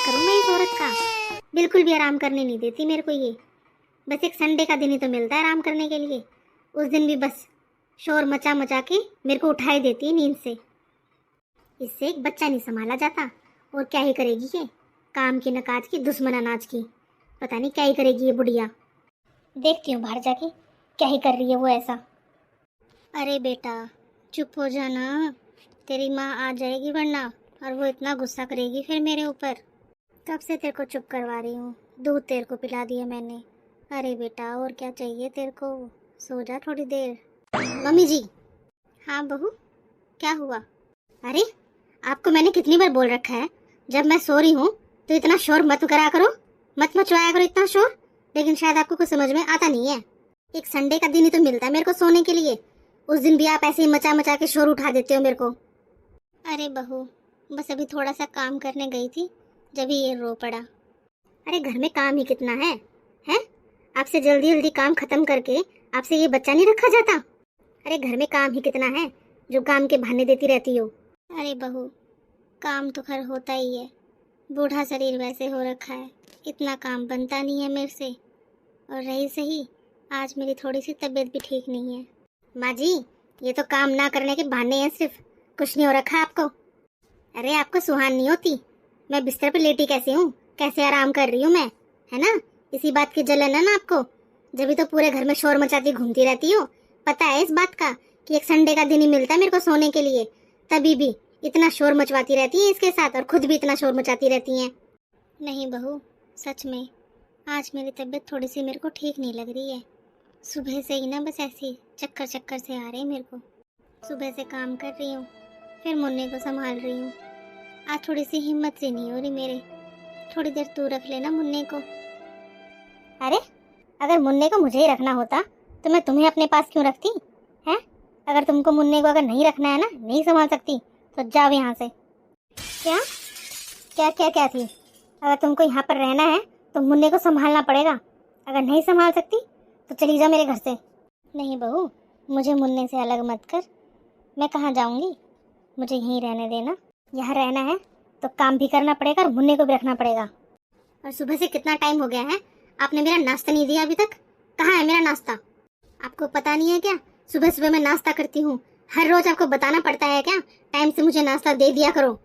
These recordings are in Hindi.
करूं मैं इस औरत का। बिल्कुल भी आराम करने नहीं देती मेरे को ये। बस एक संडे का दिन ही तो मिलता है आराम करने के लिए। उस दिन भी बस शोर मचा मचा के मेरे को उठाई देती है नींद से। इससे एक बच्चा नहीं संभाला जाता। और क्या ही करेगी ये, काम की न काज की, दुश्मन अनाज की। पता नहीं क्या ही करेगी ये बुढ़िया। देखती हूँ बाहर जाके क्या ही कर रही है वो ऐसा। अरे बेटा चुप हो जाना, तेरी माँ आ जाएगी वरना, और वो इतना गुस्सा करेगी फिर मेरे ऊपर। कब से तेरे को चुप करवा रही हूँ, दूध तेरे को पिला दिया मैंने। अरे बेटा और क्या चाहिए तेरे को, सो जा थोड़ी देर। मम्मी जी। हाँ बहू, क्या हुआ? अरे आपको मैंने कितनी बार बोल रखा है, जब मैं सो रही हूँ तो इतना शोर मत करा करो, मत मचवाया करो इतना शोर। लेकिन शायद आपको कुछ समझ में आता नहीं है। एक संडे का दिन ही तो मिलता है मेरे को सोने के लिए, उस दिन भी आप ऐसे ही मचा मचा के शोर उठा देते हो मेरे को। अरे बहू बस अभी थोड़ा सा काम करने गई थी, जब ही ये रो पड़ा। अरे घर में काम ही कितना है? आपसे जल्दी जल्दी काम खत्म करके आपसे ये बच्चा नहीं रखा जाता? अरे घर में काम ही कितना है जो काम के बहाने देती रहती हो? अरे बहू काम तो खैर होता ही है, बूढ़ा शरीर वैसे हो रखा है, इतना काम बनता नहीं है मेरे से। और रही सही, आज मेरी थोड़ी सी तबीयत भी ठीक नहीं है। माँ जी ये तो काम ना करने के बहाने हैं सिर्फ, कुछ नहीं हो रखा है आपको। अरे आपको सुहान नहीं होती, मैं बिस्तर पे लेटी कैसे हूँ, कैसे आराम कर रही हूँ मैं, है ना? इसी बात की जलन है ना आपको, जब तो पूरे घर में शोर मचाती घूमती रहती हो। पता है इस बात का कि एक संडे का दिन ही मिलता है मेरे को सोने के लिए, तभी भी इतना शोर मचवाती रहती है इसके साथ, और खुद भी इतना शोर मचाती रहती हैं। नहीं बहू सच में आज मेरी तबीयत थोड़ी सी मेरे को ठीक नहीं लग रही है। सुबह से ही ना बस ऐसे चक्कर चक्कर से आ रहे हैं मेरे को। सुबह से काम कर रही हूँ, फिर मुन्ने को संभाल रही हूँ। आज थोड़ी सी हिम्मत से नहीं हो रही मेरे। थोड़ी देर तू रख लेना मुन्ने को। अरे अगर मुन्ने को मुझे ही रखना होता तो मैं तुम्हें अपने पास क्यों रखती है? अगर तुमको मुन्ने को अगर नहीं रखना है ना, नहीं संभाल सकती, तो जाओ यहाँ से। क्या क्या क्या क्या थी? अगर तुमको यहाँ पर रहना है तो मुन्ने को संभालना पड़ेगा। अगर नहीं संभाल सकती तो चली जा मेरे घर से। नहीं बहू मुझे मुन्ने से अलग मत कर, मैं कहाँ जाऊँगी, मुझे यहीं रहने देना। यहाँ रहना है तो काम भी करना पड़ेगा और मुन्ने को भी रखना पड़ेगा। और सुबह से कितना टाइम हो गया है, आपने मेरा नाश्ता नहीं दिया अभी तक। कहाँ है मेरा नाश्ता? आपको पता नहीं है क्या, सुबह सुबह मैं नाश्ता करती हूँ। हर रोज आपको बताना पड़ता है क्या, टाइम से मुझे नाश्ता दे दिया करो।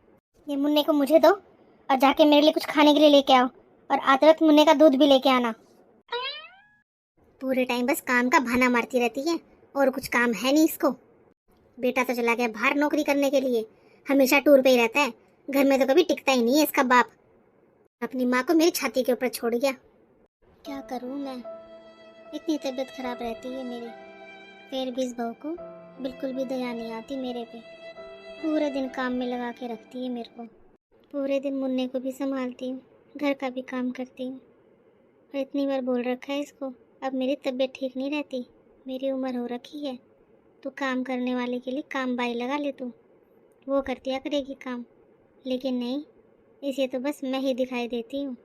ये मुन्ने को मुझे दो और जाके मेरे लिए कुछ खाने के लिए लेके आओ, और आते वक्त मुन्ने का दूध भी लेके आना। पूरे टाइम बस काम का बहाना मारती रहती है, और कुछ काम है नहीं इसको। बेटा तो चला गया बाहर नौकरी करने के लिए, हमेशा टूर पे ही रहता है, घर में तो कभी टिकता ही नहीं है इसका बाप। अपनी माँ को मेरी छाती के ऊपर छोड़ गया। क्या करूँ मैं, इतनी तबीयत खराब रहती है मेरी, फिर भी इस बहू को बिल्कुल भी दया नहीं आती मेरे पे। पूरे दिन काम में लगा के रखती है मेरे को, पूरे दिन मुन्ने को भी संभालती हूँ, घर का भी काम करती हूँ। और इतनी बार बोल रखा है इसको, अब मेरी तबीयत ठीक नहीं रहती, मेरी उम्र हो रखी है, तो काम करने वाले के लिए काम बाई लगा ले तू, वो कर दिया करेगी काम। लेकिन नहीं, इसे तो बस मैं ही दिखाई देती हूँ।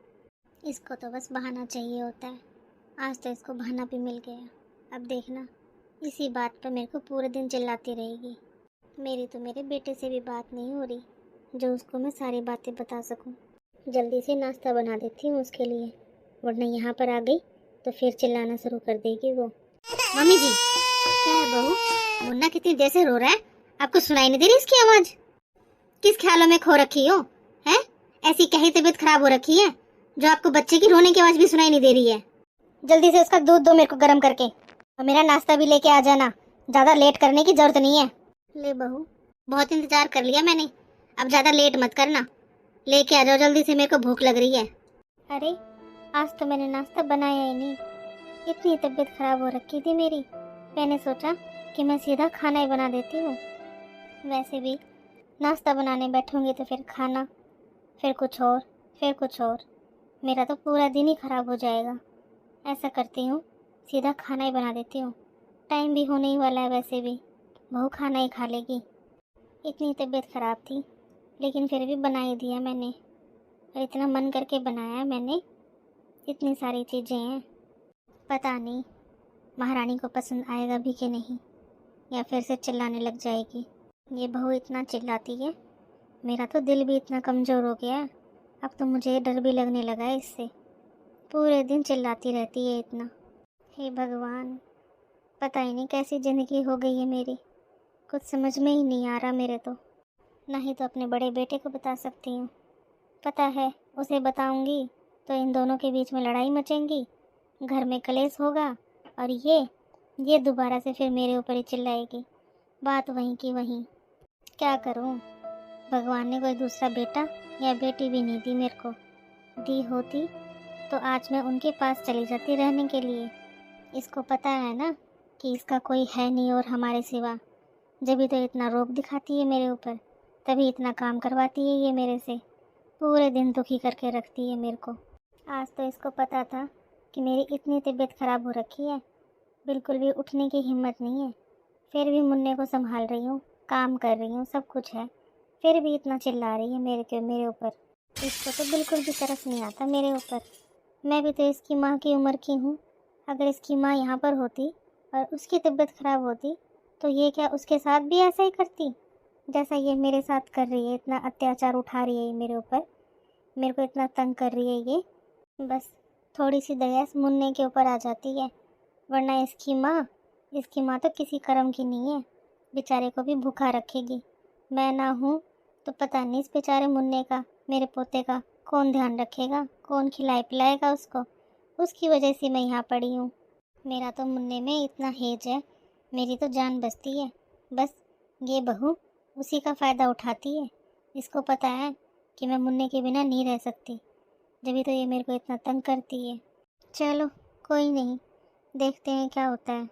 इसको तो बस बहाना चाहिए होता है। आज तो इसको बहाना भी मिल गया, अब देखना इसी बात पर मेरे को पूरे दिन चिल्लाती रहेगी। मेरी तो मेरे बेटे से भी बात नहीं हो रही जो उसको मैं सारी बातें बता सकूं। जल्दी से नाश्ता बना देती हूँ उसके लिए, वरना यहाँ पर आ गई तो फिर चिल्लाना शुरू कर देगी वो। मम्मी जी। क्या है बहू, मुन्ना कितनी देर से रो रहा है, आपको सुनाई नहीं दे रही इसकी आवाज? किस ख्यालों में खो रखी हो हैं? ऐसी क्या ही तबीयत खराब हो रखी है जो आपको बच्चे की रोने की आवाज भी सुनाई नहीं दे रही है? जल्दी से उसका दूध दो मेरे को गर्म करके, और मेरा नाश्ता भी लेके आ जाना, ज्यादा लेट करने की जरूरत नहीं है। ले बहू बहुत इंतजार कर लिया मैंने, अब ज्यादा लेट मत करना, लेके आ जाओ जल्दी से, मेरे को भूख लग रही है। अरे आज तो मैंने नाश्ता बनाया ही नहीं, इतनी तबीयत खराब हो रखी थी मेरी, मैंने सोचा कि मैं सीधा खाना ही बना देती हूँ। वैसे भी नाश्ता बनाने बैठूंगी तो फिर खाना, फिर कुछ और, फिर कुछ और, मेरा तो पूरा दिन ही खराब हो जाएगा। ऐसा करती हूँ सीधा खाना ही बना देती हूँ, टाइम भी होने ही वाला है, वैसे भी बहू खाना ही खा लेगी। इतनी तबीयत खराब थी लेकिन फिर भी बना ही दिया मैंने, और इतना मन करके बनाया मैंने, इतनी सारी चीज़ें हैं। पता नहीं महारानी को पसंद आएगा भी कि नहीं, या फिर से चिल्लाने लग जाएगी। ये बहू इतना चिल्लाती है, मेरा तो दिल भी इतना कमज़ोर हो गया है, अब तो मुझे डर भी लगने लगा है इससे। पूरे दिन चिल्लाती रहती है इतना। हे भगवान, पता ही नहीं कैसी ज़िंदगी हो गई है मेरी, कुछ समझ में ही नहीं आ रहा मेरे तो। ना ही तो अपने बड़े बेटे को बता सकती हूँ, पता है उसे बताऊँगी तो इन दोनों के बीच में लड़ाई मचेंगी, घर में कलेश होगा, और ये दोबारा से फिर मेरे ऊपर ही चिल्लाएगी। बात वहीं की वहीं। क्या करूँ, भगवान ने कोई दूसरा बेटा या बेटी भी नहीं दी मेरे को। दी होती तो आज मैं उनके पास चली जाती रहने के लिए। इसको पता है ना कि इसका कोई है नहीं और हमारे सिवा, जब तो इतना रोब दिखाती है मेरे ऊपर, तभी इतना काम करवाती है ये मेरे से। पूरे दिन दुखी करके रखती है मेरे को। आज तो इसको पता था कि मेरी इतनी तबीयत ख़राब हो रखी है, बिल्कुल भी उठने की हिम्मत नहीं है, फिर भी मुन्ने को संभाल रही हूँ, काम कर रही हूँ, सब कुछ है, फिर भी इतना चिल्ला रही है मेरे ऊपर। इसको तो बिल्कुल भी तरस नहीं आता मेरे ऊपर। मैं भी तो इसकी माँ की उम्र की हूँ। अगर इसकी माँ यहाँ पर होती और उसकी तबीयत ख़राब होती तो ये क्या उसके साथ भी ऐसा ही करती जैसा ये मेरे साथ कर रही है। इतना अत्याचार उठा रही है ये मेरे ऊपर, मेरे को इतना तंग कर रही है ये। बस थोड़ी सी दया इस मुन्ने के ऊपर आ जाती है, वरना इसकी माँ तो किसी कर्म की नहीं है, बेचारे को भी भूखा रखेगी। मैं ना हूँ तो पता नहीं इस बेचारे मुन्ने का, मेरे पोते का कौन ध्यान रखेगा, कौन खिलाए पिलाएगा उसको। उसकी वजह से मैं यहाँ पड़ी हूँ। मेरा तो मुन्ने में इतना हेज है, मेरी तो जान बचती है। बस ये बहू उसी का फ़ायदा उठाती है। इसको पता है कि मैं मुन्ने के बिना नहीं रह सकती, जब तो ये मेरे को इतना तंग करती है। चलो कोई नहीं, देखते हैं क्या होता है।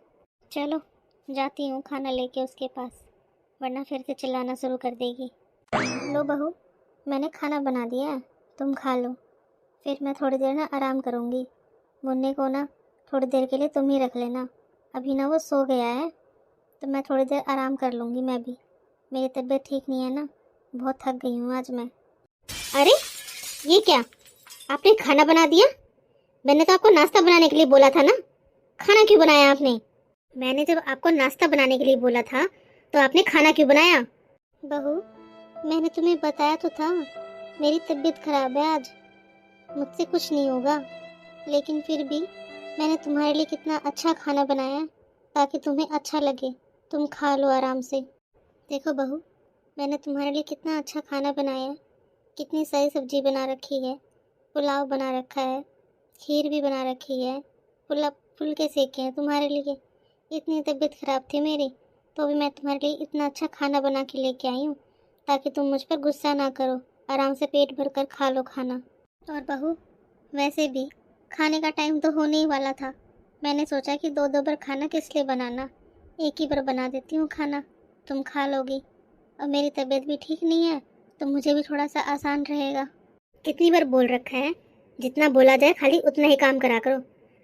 चलो जाती हूँ खाना लेके उसके पास, वरना फिर से चिल्लाना शुरू कर देगी। लो बहू, मैंने खाना बना दिया है, तुम खा लो, फिर मैं थोड़ी देर ना आराम करूँगी। मुन्ने को ना थोड़ी देर के लिए तुम ही रख लेना, अभी ना वो सो गया है, तो मैं थोड़ी देर आराम कर लूँगी मैं भी। मेरी तबीयत ठीक नहीं है ना, बहुत थक गई हूँ आज मैं। अरे ये क्या, आपने खाना बना दिया? मैंने तो आपको नाश्ता बनाने के लिए बोला था ना, खाना क्यों बनाया आपने? मैंने जब आपको नाश्ता बनाने के लिए बोला था तो आपने खाना क्यों बनाया? बहू, मैंने तुम्हें बताया तो था, मेरी तबीयत खराब है आज, मुझसे कुछ नहीं होगा, लेकिन फिर भी मैंने तुम्हारे लिए कितना अच्छा खाना बनाया ताकि तुम्हें अच्छा लगे, तुम खा लो आराम से। देखो बहू, मैंने तुम्हारे लिए कितना अच्छा खाना बनाया है, कितनी सारी सब्जी बना रखी है, पुलाव बना रखा है, खीर भी बना रखी है, फुलके सेके हैं तुम्हारे लिए। इतनी तबीयत ख़राब थी मेरी, तो भी मैं तुम्हारे लिए इतना अच्छा खाना बना के लेके आई हूँ ताकि तुम मुझ पर गुस्सा ना करो, आराम से पेट भर कर खा लो खाना। और बहू, वैसे भी खाने का टाइम तो होने ही वाला था, मैंने सोचा कि दो बार खाना किस लिए बनाना, एक ही बार बना देती हूँ खाना, तुम खा लोगी। और मेरी तबीयत भी ठीक नहीं है तो मुझे भी थोड़ा सा आसान रहेगा। कितनी बार बोल रखा है, जितना बोला जाए खाली उतना ही काम करा करो,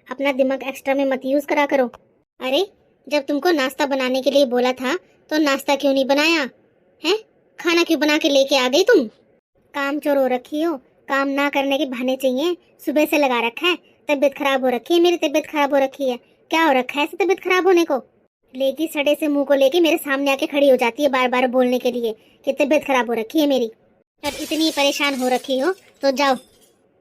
अपना दिमाग एक्स्ट्रा में मत यूज़ करा करो। अरे जब तुमको नाश्ता बनाने के लिए बोला था तो नाश्ता क्यों नहीं बनाया है? खाना क्यों बना के लेके आ गई तुम? काम चोर हो रखी हो, काम ना करने के बहाने चाहिए, सुबह से लगा रखा है। तबीयत खराब हो रखी है, मेरी तबीयत खराब हो रखी है, क्या हो रखा है ऐसे तबीयत खराब होने को? लेगी सड़े से मुंह को लेके मेरे सामने आके खड़ी हो जाती है बार बार बोलने के लिए कि तबीयत खराब हो रखी है मेरी। और इतनी परेशान हो रखी हो तो जाओ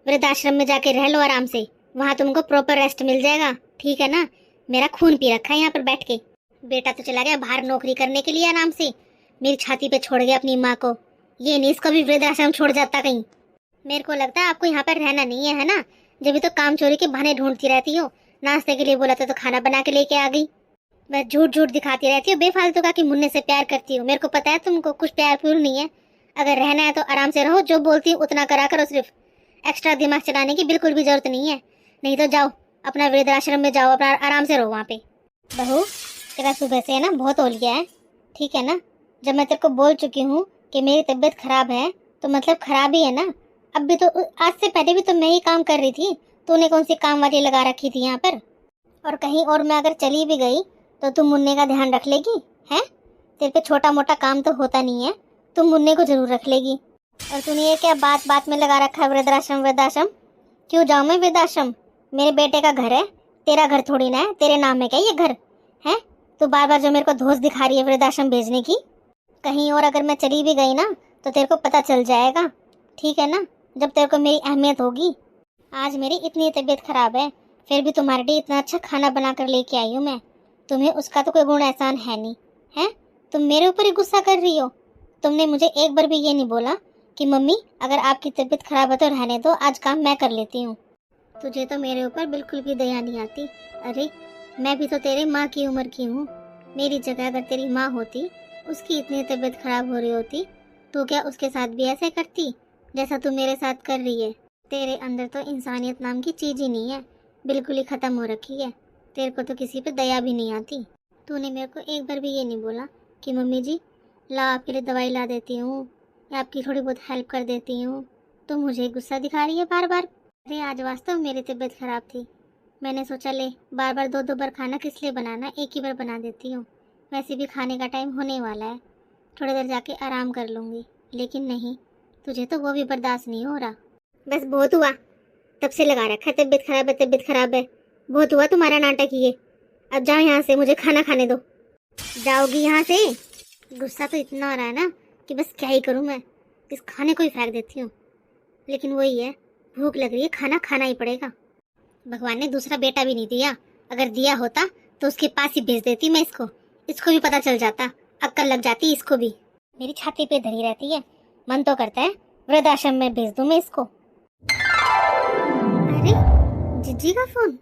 वृद्धाश्रम में जाके रह लो आराम से, वहाँ तुमको प्रॉपर रेस्ट मिल जाएगा, ठीक है ना? मेरा खून पी रखा है यहाँ पर बैठ के। बेटा तो चला गया बाहर नौकरी करने के लिए आराम से, मेरी छाती पे छोड़ गया अपनी माँ को, ये नहीं इसको भी वृद्धाश्रम छोड़ जाता कहीं। मेरे को लगता है आपको यहाँ पर रहना नहीं है ना, जब तो काम चोरी के बहाने ढूंढती रहती हो। नाश्ते के लिए बोला था तो खाना बना के लेके आ गई, बस झूठ झूठ दिखाती रहती हो बेफालतू का कि मुन्ने से प्यार करती हो। मेरे को पता है तुमको कुछ प्यार प्यूर नहीं है, अगर रहना है तो आराम से रहो, जो बोलती हूँ उतना करा करो, सिर्फ एक्स्ट्रा दिमाग चलाने की बिल्कुल भी जरूरत नहीं है। नहीं तो जाओ अपना वृद्धाश्रम में जाओ, अपना आराम से रहो वहाँ पे। बहू, तेरा सुबह से है ना बहुत हो लिया है, ठीक है ना? जब मैं तेरे को बोल चुकी हूँ कि मेरी तबीयत खराब है तो मतलब खराब ही है ना। अब भी तो आज से पहले भी तो मैं ही काम कर रही थी, तूने कौन सी काम वाली लगा रखी थी यहाँ पर? और कहीं और मैं अगर चली भी गई तो तुम मुन्ने का ध्यान रख लेगी है? तेरे पे छोटा मोटा काम तो होता नहीं है, तुम मुन्ने को जरूर रख लेगी। और तूने ये क्या बात बात में लगा रखा है वृद्धाश्रम? क्यों जाऊँ मैं वृद्धाश्रम? मेरे बेटे का घर है, तेरा घर थोड़ी ना है, तेरे नाम है क्या ये घर है? तो बार बार जो मेरे को धोस दिखा रही है वृद्धाश्रम भेजने की। कहीं और अगर मैं चली भी गई ना तो तेरे को पता चल जाएगा, ठीक है ना? जब तेरे को मेरी अहमियत होगी। आज मेरी इतनी तबीयत खराब है, फिर भी तुम्हारे लिए इतना अच्छा खाना बना कर लेके आई हूँ मैं। तुम्हें उसका तो कोई गुण एहसान है नहीं है। तुम मेरे ऊपर ही गुस्सा कर रही हो। तुमने मुझे एक बार भी ये नहीं बोला कि मम्मी अगर आपकी तबीयत खराब है तो रहने दो, आज काम मैं कर लेती हूँ। तुझे तो मेरे ऊपर बिल्कुल भी दया नहीं आती। अरे मैं भी तो तेरे माँ की उम्र की हूँ। मेरी जगह अगर तेरी माँ होती, उसकी इतनी तबीयत खराब हो रही होती, तो क्या उसके साथ भी ऐसे करती जैसा तू मेरे साथ कर रही है? तेरे अंदर तो इंसानियत नाम की चीज़ ही नहीं है, बिल्कुल ही ख़त्म हो रखी है। तेरे को तो किसी पे दया भी नहीं आती। तूने मेरे को एक बार भी ये नहीं बोला कि मम्मी जी ला आपके लिए दवाई ला देती हूँ या आपकी थोड़ी बहुत हेल्प कर देती हूँ। तो मुझे गुस्सा दिखा रही है बार बार। अरे आज वास्तव मेरी तबीयत ख़राब थी। मैंने सोचा ले बार बार दो दो बार खाना किस लिए बनाना, एक ही बार बना देती हूँ। वैसे भी खाने का टाइम होने वाला है, थोड़ी देर जाके आराम कर लूँगी। लेकिन नहीं, तुझे तो वो भी बर्दाश्त नहीं हो रहा। बस बहुत हुआ, तब से लगा रखा है तबीयत खराब है तबीयत खराब है। बहुत हुआ तुम्हारा नाटक ये। अब जाओ यहाँ से, मुझे खाना खाने दो। जाओगी यहाँ से? गुस्सा तो इतना आ रहा है ना कि बस क्या ही करूँ मैं, इस खाने को ही फेंक देती हूँ। लेकिन वही है, भूख लग रही है, खाना खाना ही पड़ेगा। भगवान ने दूसरा बेटा भी नहीं दिया, अगर दिया होता तो उसके पास ही भेज देती मैं इसको। इसको भी पता चल जाता, अक्ल लग जाती इसको भी। मेरी छाती पे धरी रहती है, मन तो करता है वृद्धाश्रम में भेज दूं मैं इसको। अरे जिज्जी का फोन।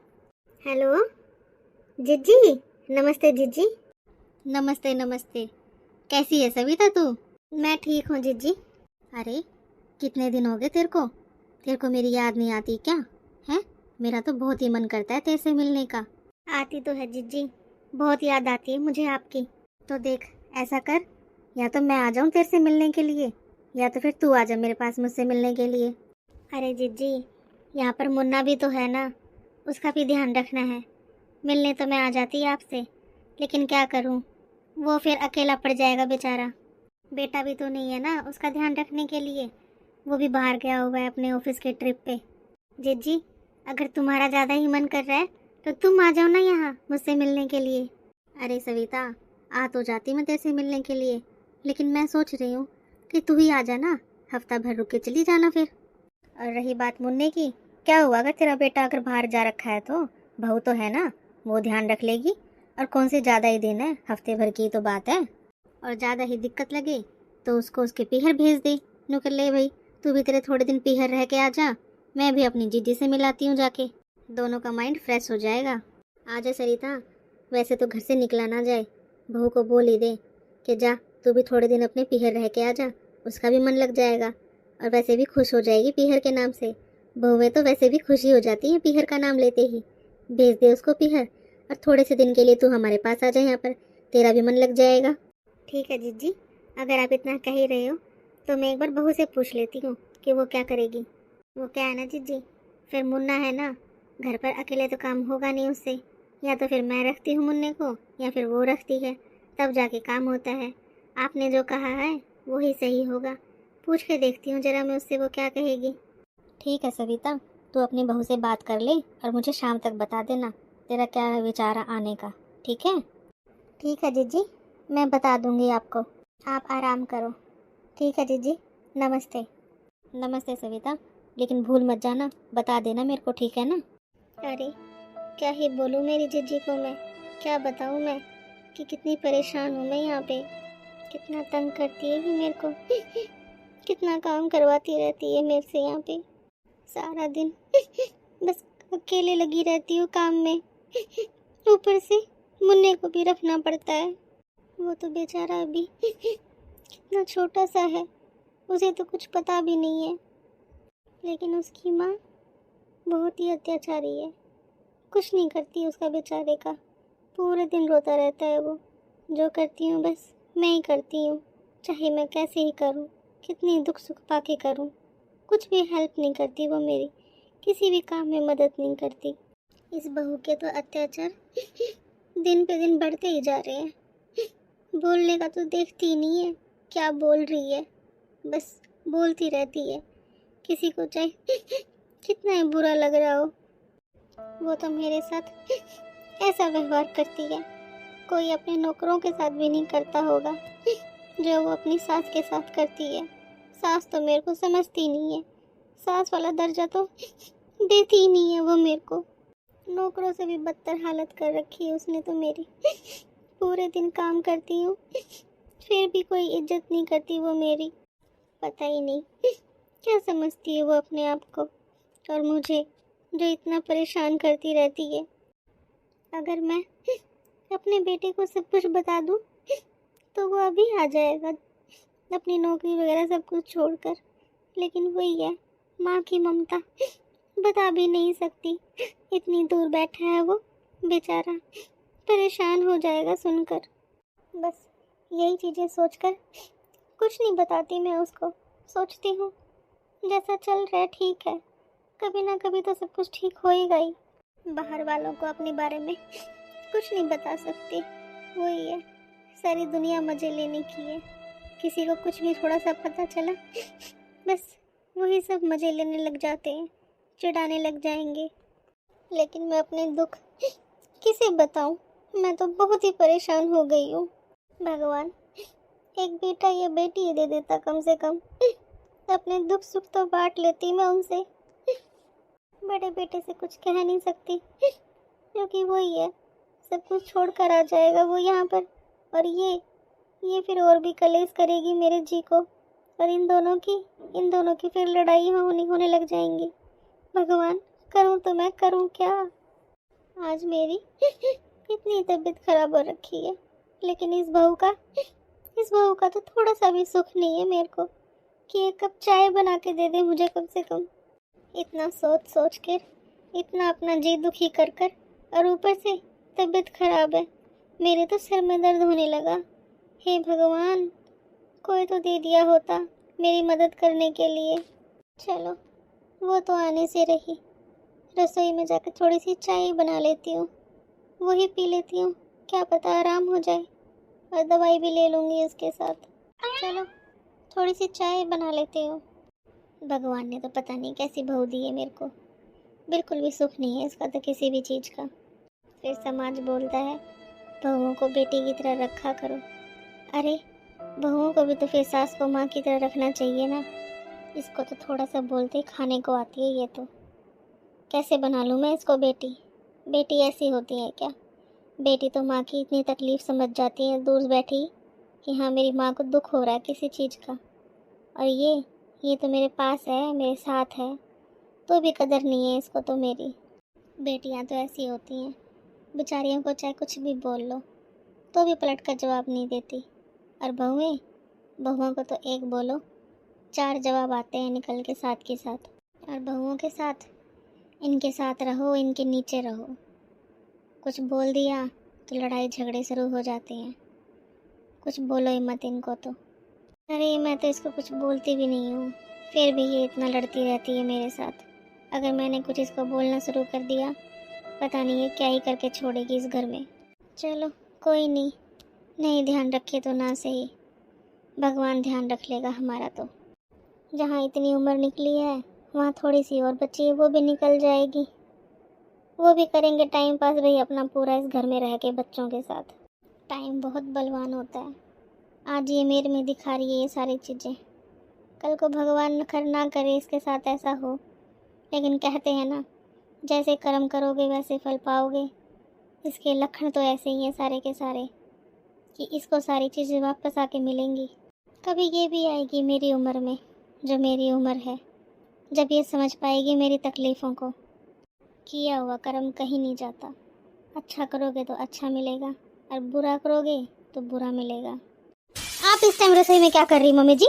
हेलो जिज्जी। नमस्ते जिज्जी। नमस्ते नमस्ते। कैसी है सविता तू? मैं ठीक हूँ जिज्जी। अरे कितने दिन हो गए तेरे को मेरी याद नहीं आती क्या है? मेरा तो बहुत ही मन करता है तेरे से मिलने का। आती तो है जिज्जी, बहुत याद आती है मुझे आपकी। तो देख ऐसा कर, या तो मैं आ जाऊँ तेरे से मिलने के लिए, या तो फिर तू आ जा मेरे पास मुझसे मिलने के लिए। अरे जिज्जी यहाँ पर मुन्ना भी तो है ना, उसका भी ध्यान रखना है। मिलने तो मैं आ जाती आपसे, लेकिन क्या करूँ, वो फिर अकेला पड़ जाएगा बेचारा। बेटा भी तो नहीं है ना उसका ध्यान रखने के लिए, वो भी बाहर गया हुआ है अपने ऑफिस के ट्रिप पे। जिज्जी अगर तुम्हारा ज़्यादा ही मन कर रहा है तो तुम आ जाओ ना यहाँ मुझसे मिलने के लिए। अरे सविता आ तो जाती मैं तेरे से मिलने के लिए, लेकिन मैं सोच रही हूँ कि तू ही आ जाना, हफ्ता भर रुक के चली जाना फिर। और रही बात मुन्ने की, क्या हुआ अगर तेरा बेटा अगर बाहर जा रखा है तो बहू तो है ना, वो ध्यान रख लेगी। और कौन से ज़्यादा ही दिन है, हफ्ते भर की तो बात है। और ज़्यादा ही दिक्कत लगे तो उसको उसके पीहर भेज दे। नु कर ले भाई, तू भी तेरे थोड़े दिन पीहर रह के आ जा, मैं भी अपनी जीजी से मिलाती हूँ जाके, दोनों का माइंड फ्रेश हो जाएगा। आजा सरिता, वैसे तो घर से निकला ना जाए, बहू को बोल ही दे कि जा तू भी थोड़े दिन अपने पीहर रह के आ जा, उसका भी मन लग जाएगा और वैसे भी खुश हो जाएगी पीहर के नाम से। बहुएं तो वैसे भी खुशी हो जाती हैं पीहर का नाम लेते ही। भेज दे उसको पीहर, और थोड़े से दिन के लिए तू हमारे पास आ जाए यहाँ पर, तेरा भी मन लग जाएगा। ठीक है जीजी, अगर आप इतना कह ही रहे हो तो मैं एक बार बहू से पूछ लेती हूँ कि वो क्या करेगी। वो क्या है ना जीजी, फिर मुन्ना है ना, घर पर अकेले तो काम होगा नहीं उससे, या तो फिर मैं रखती हूँ मुन्ने को या फिर वो रखती है, तब जाके काम होता है। आपने जो कहा है वही सही होगा, पूछ के देखती हूँ जरा मैं उससे, वो क्या कहेगी। ठीक है सविता, तू अपनी बहू से बात कर ले और मुझे शाम तक बता देना तेरा क्या विचार आने का, ठीक है? ठीक है जीजी, मैं बता दूंगी आपको, आप आराम करो। ठीक है जीजी, नमस्ते। नमस्ते सविता, लेकिन भूल मत जाना, बता देना मेरे को, ठीक है ना? अरे क्या ही बोलूँ मेरी जीजी को मैं, क्या बताऊँ मैं कि कितनी परेशान हूँ मैं यहाँ पे, कितना तंग करती है ये मेरे को कितना काम करवाती रहती है मेरे से यहाँ पे, सारा दिन बस अकेले लगी रहती हूँ काम में, ऊपर से मुन्ने को भी रखना पड़ता है। वो तो बेचारा अभी कितना छोटा सा है, उसे तो कुछ पता भी नहीं है, लेकिन उसकी माँ बहुत ही अत्याचारी है, कुछ नहीं करती उसका बेचारे का, पूरे दिन रोता रहता है वो। जो करती हूँ बस मैं ही करती हूँ, चाहे मैं कैसे ही करूँ, कितनी दुख सुख पाके करूँ, कुछ भी हेल्प नहीं करती वो मेरी, किसी भी काम में मदद नहीं करती। इस बहू के तो अत्याचार दिन पे दिन बढ़ते ही जा रहे हैं, बोलने का तो देखती ही नहीं है क्या बोल रही है, बस बोलती रहती है, किसी को चाहे कितना ही बुरा लग रहा हो। वो तो मेरे साथ ऐसा व्यवहार करती है, कोई अपने नौकरों के साथ भी नहीं करता होगा जो वो अपनी सास के साथ करती है। सास तो मेरे को समझती नहीं है, सास वाला दर्जा तो देती ही नहीं है वो मेरे को। नौकरों से भी बदतर हालत कर रखी है उसने तो मेरी। पूरे दिन काम करती हूँ फिर भी कोई इज्जत नहीं करती वो मेरी। पता ही नहीं क्या समझती है वो अपने आप को, और मुझे जो इतना परेशान करती रहती है। अगर मैं अपने बेटे को सब कुछ बता दूँ तो वो अभी आ जाएगा अपनी नौकरी वगैरह सब कुछ छोड़कर, लेकिन वही है माँ की ममता, बता भी नहीं सकती। इतनी दूर बैठा है वो बेचारा, परेशान हो जाएगा सुनकर। बस यही चीज़ें सोचकर कुछ नहीं बताती मैं उसको। सोचती हूँ जैसा चल रहा है ठीक है, कभी ना कभी तो सब कुछ ठीक होएगा ही। बाहर वालों को अपने बारे में कुछ नहीं बता सकती, वही है सारी दुनिया मज़े लेने की है। किसी को कुछ भी थोड़ा सा पता चला बस वही सब मज़े लेने लग जाते हैं, चिढ़ाने लग जाएंगे। लेकिन मैं अपने दुख किसे बताऊं, मैं तो बहुत ही परेशान हो गई हूँ। भगवान एक बेटा या बेटी दे देता कम से कम, अपने दुख सुख तो बांट लेती मैं उनसे। बड़े बेटे से कुछ कह नहीं सकती क्योंकि वही है सब कुछ छोड़ कर आ जाएगा वो यहाँ पर, और ये फिर और भी कलेश करेगी मेरे जी को, और इन दोनों की फिर लड़ाई होने लग जाएंगी। भगवान करूँ तो मैं करूँ क्या। आज मेरी इतनी तबीयत खराब हो रखी है, लेकिन इस बहू का तो थोड़ा सा भी सुख नहीं है मेरे को कि एक कप चाय बना के दे दे मुझे कम से कम। इतना सोच कर, इतना अपना जी दुखी कर कर, और ऊपर से तबीयत खराब है, मेरे तो सिर में दर्द होने लगा। हे भगवान कोई तो दे दिया होता मेरी मदद करने के लिए। चलो वो तो आने से रही, रसोई में जाकर थोड़ी सी चाय बना लेती हूँ, वही पी लेती हूँ, क्या पता आराम हो जाए, और दवाई भी ले लूँगी उसके साथ। चलो थोड़ी सी चाय बना लेती हूँ। भगवान ने तो पता नहीं कैसी बहू दी है मेरे को, बिल्कुल भी सुख नहीं है इसका तो किसी भी चीज़ का। फिर समाज बोलता है बहुओं को बेटी की तरह रखा करो। अरे बहुओं को भी तो फिर सास को माँ की तरह रखना चाहिए ना। इसको तो थोड़ा सा बोलते ही खाने को आती है ये तो। कैसे बना लूँ मैं इसको बेटी? बेटी ऐसी होती है क्या? बेटी तो माँ की इतनी तकलीफ़ समझ जाती है दूर बैठी कि हाँ मेरी माँ को दुख हो रहा है किसी चीज़ का, और ये तो मेरे पास है, मेरे साथ है, तो भी कदर नहीं है इसको तो मेरी। बेटियाँ तो ऐसी होती हैं, बेचारियों को चाहे कुछ भी बोल लो तो भी पलट कर जवाब नहीं देती, और बहुओं को तो एक बोलो 4 जवाब आते हैं निकल के साथ के साथ। और बहुओं के साथ इनके साथ रहो, इनके नीचे रहो, कुछ बोल दिया तो लड़ाई झगड़े शुरू हो जाते हैं। कुछ बोलो ही मत इनको तो। अरे मैं तो इसको कुछ बोलती भी नहीं हूँ, फिर भी ये इतना लड़ती रहती है मेरे साथ। अगर मैंने कुछ इसको बोलना शुरू कर दिया पता नहीं ये क्या ही करके छोड़ेगी इस घर में। चलो कोई नहीं ध्यान रखे तो ना सही, भगवान ध्यान रख लेगा हमारा तो। जहाँ इतनी उम्र निकली है वहाँ थोड़ी सी और बची है, वो भी निकल जाएगी, वो भी करेंगे टाइम पास भाई अपना पूरा इस घर में रह के बच्चों के साथ। टाइम बहुत बलवान होता है, आज ये मेरे में दिखा रही है ये सारी चीज़ें, कल को भगवान ना करे इसके साथ ऐसा हो। लेकिन कहते हैं ना जैसे कर्म करोगे वैसे फल पाओगे, इसके लक्षण तो ऐसे ही हैं सारे के सारे कि इसको सारी चीज़ें वापस आके मिलेंगी। कभी ये भी आएगी मेरी उम्र में, जो मेरी उम्र है, जब ये समझ पाएगी मेरी तकलीफ़ों को। किया हुआ कर्म कहीं नहीं जाता, अच्छा करोगे तो अच्छा मिलेगा, और बुरा करोगे तो बुरा मिलेगा। आप इस टाइम रसोई में क्या कर रही मम्मी जी?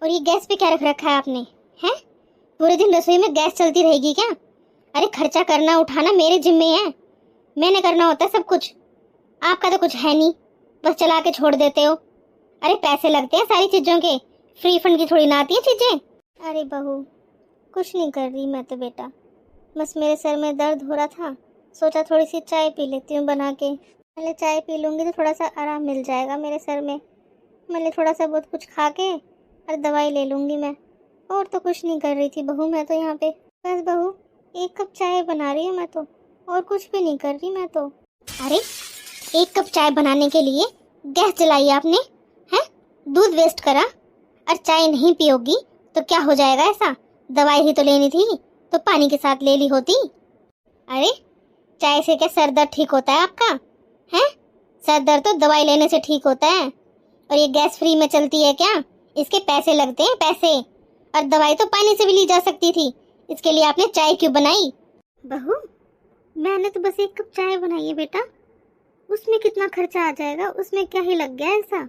और ये गैस पे क्या रख रखा है आपने? हैं? पूरे दिन रसोई में गैस चलती रहेगी क्या? अरे खर्चा करना उठाना मेरे जिम्मे है, मैंने करना होता है सब कुछ, आपका तो कुछ है नहीं, बस चला के छोड़ देते हो। अरे पैसे लगते हैं सारी चीज़ों के, फ्री फंड की थोड़ी ना आती है चीज़ें। अरे बहू कुछ नहीं कर रही मैं तो बेटा, बस मेरे सर में दर्द हो रहा था, सोचा थोड़ी सी चाय पी लेती हूँ बना के। पहले चाय पी लूँगी तो थोड़ा सा आराम मिल जाएगा मेरे सर में, मैंने थोड़ा सा बहुत कुछ खा के और दवाई ले लूँगी मैं। और तो कुछ नहीं कर रही थी बहू मैं तो यहाँ पे, बस बहू 1 कप चाय बना रही हूँ मैं तो, और कुछ भी नहीं कर रही मैं तो। अरे 1 कप चाय बनाने के लिए गैस जलाई आपने हैं? दूध वेस्ट करा, और चाय नहीं पियोगी तो क्या हो जाएगा ऐसा? दवाई ही तो लेनी थी तो पानी के साथ ले ली होती। अरे चाय से क्या सर दर्द ठीक होता है आपका? हैं? सर दर्द तो दवाई लेने से ठीक होता है। और ये गैस फ्री में चलती है क्या? इसके पैसे लगते हैं, पैसे। और दवाई तो पानी से भी ली जा सकती थी, इसके लिए आपने चाय क्यों बनाई? बहू, मैंने तो बस 1 कप चाय बनाई है बेटा, उसमें कितना खर्चा आ जाएगा? उसमें क्या ही लग गया ऐसा?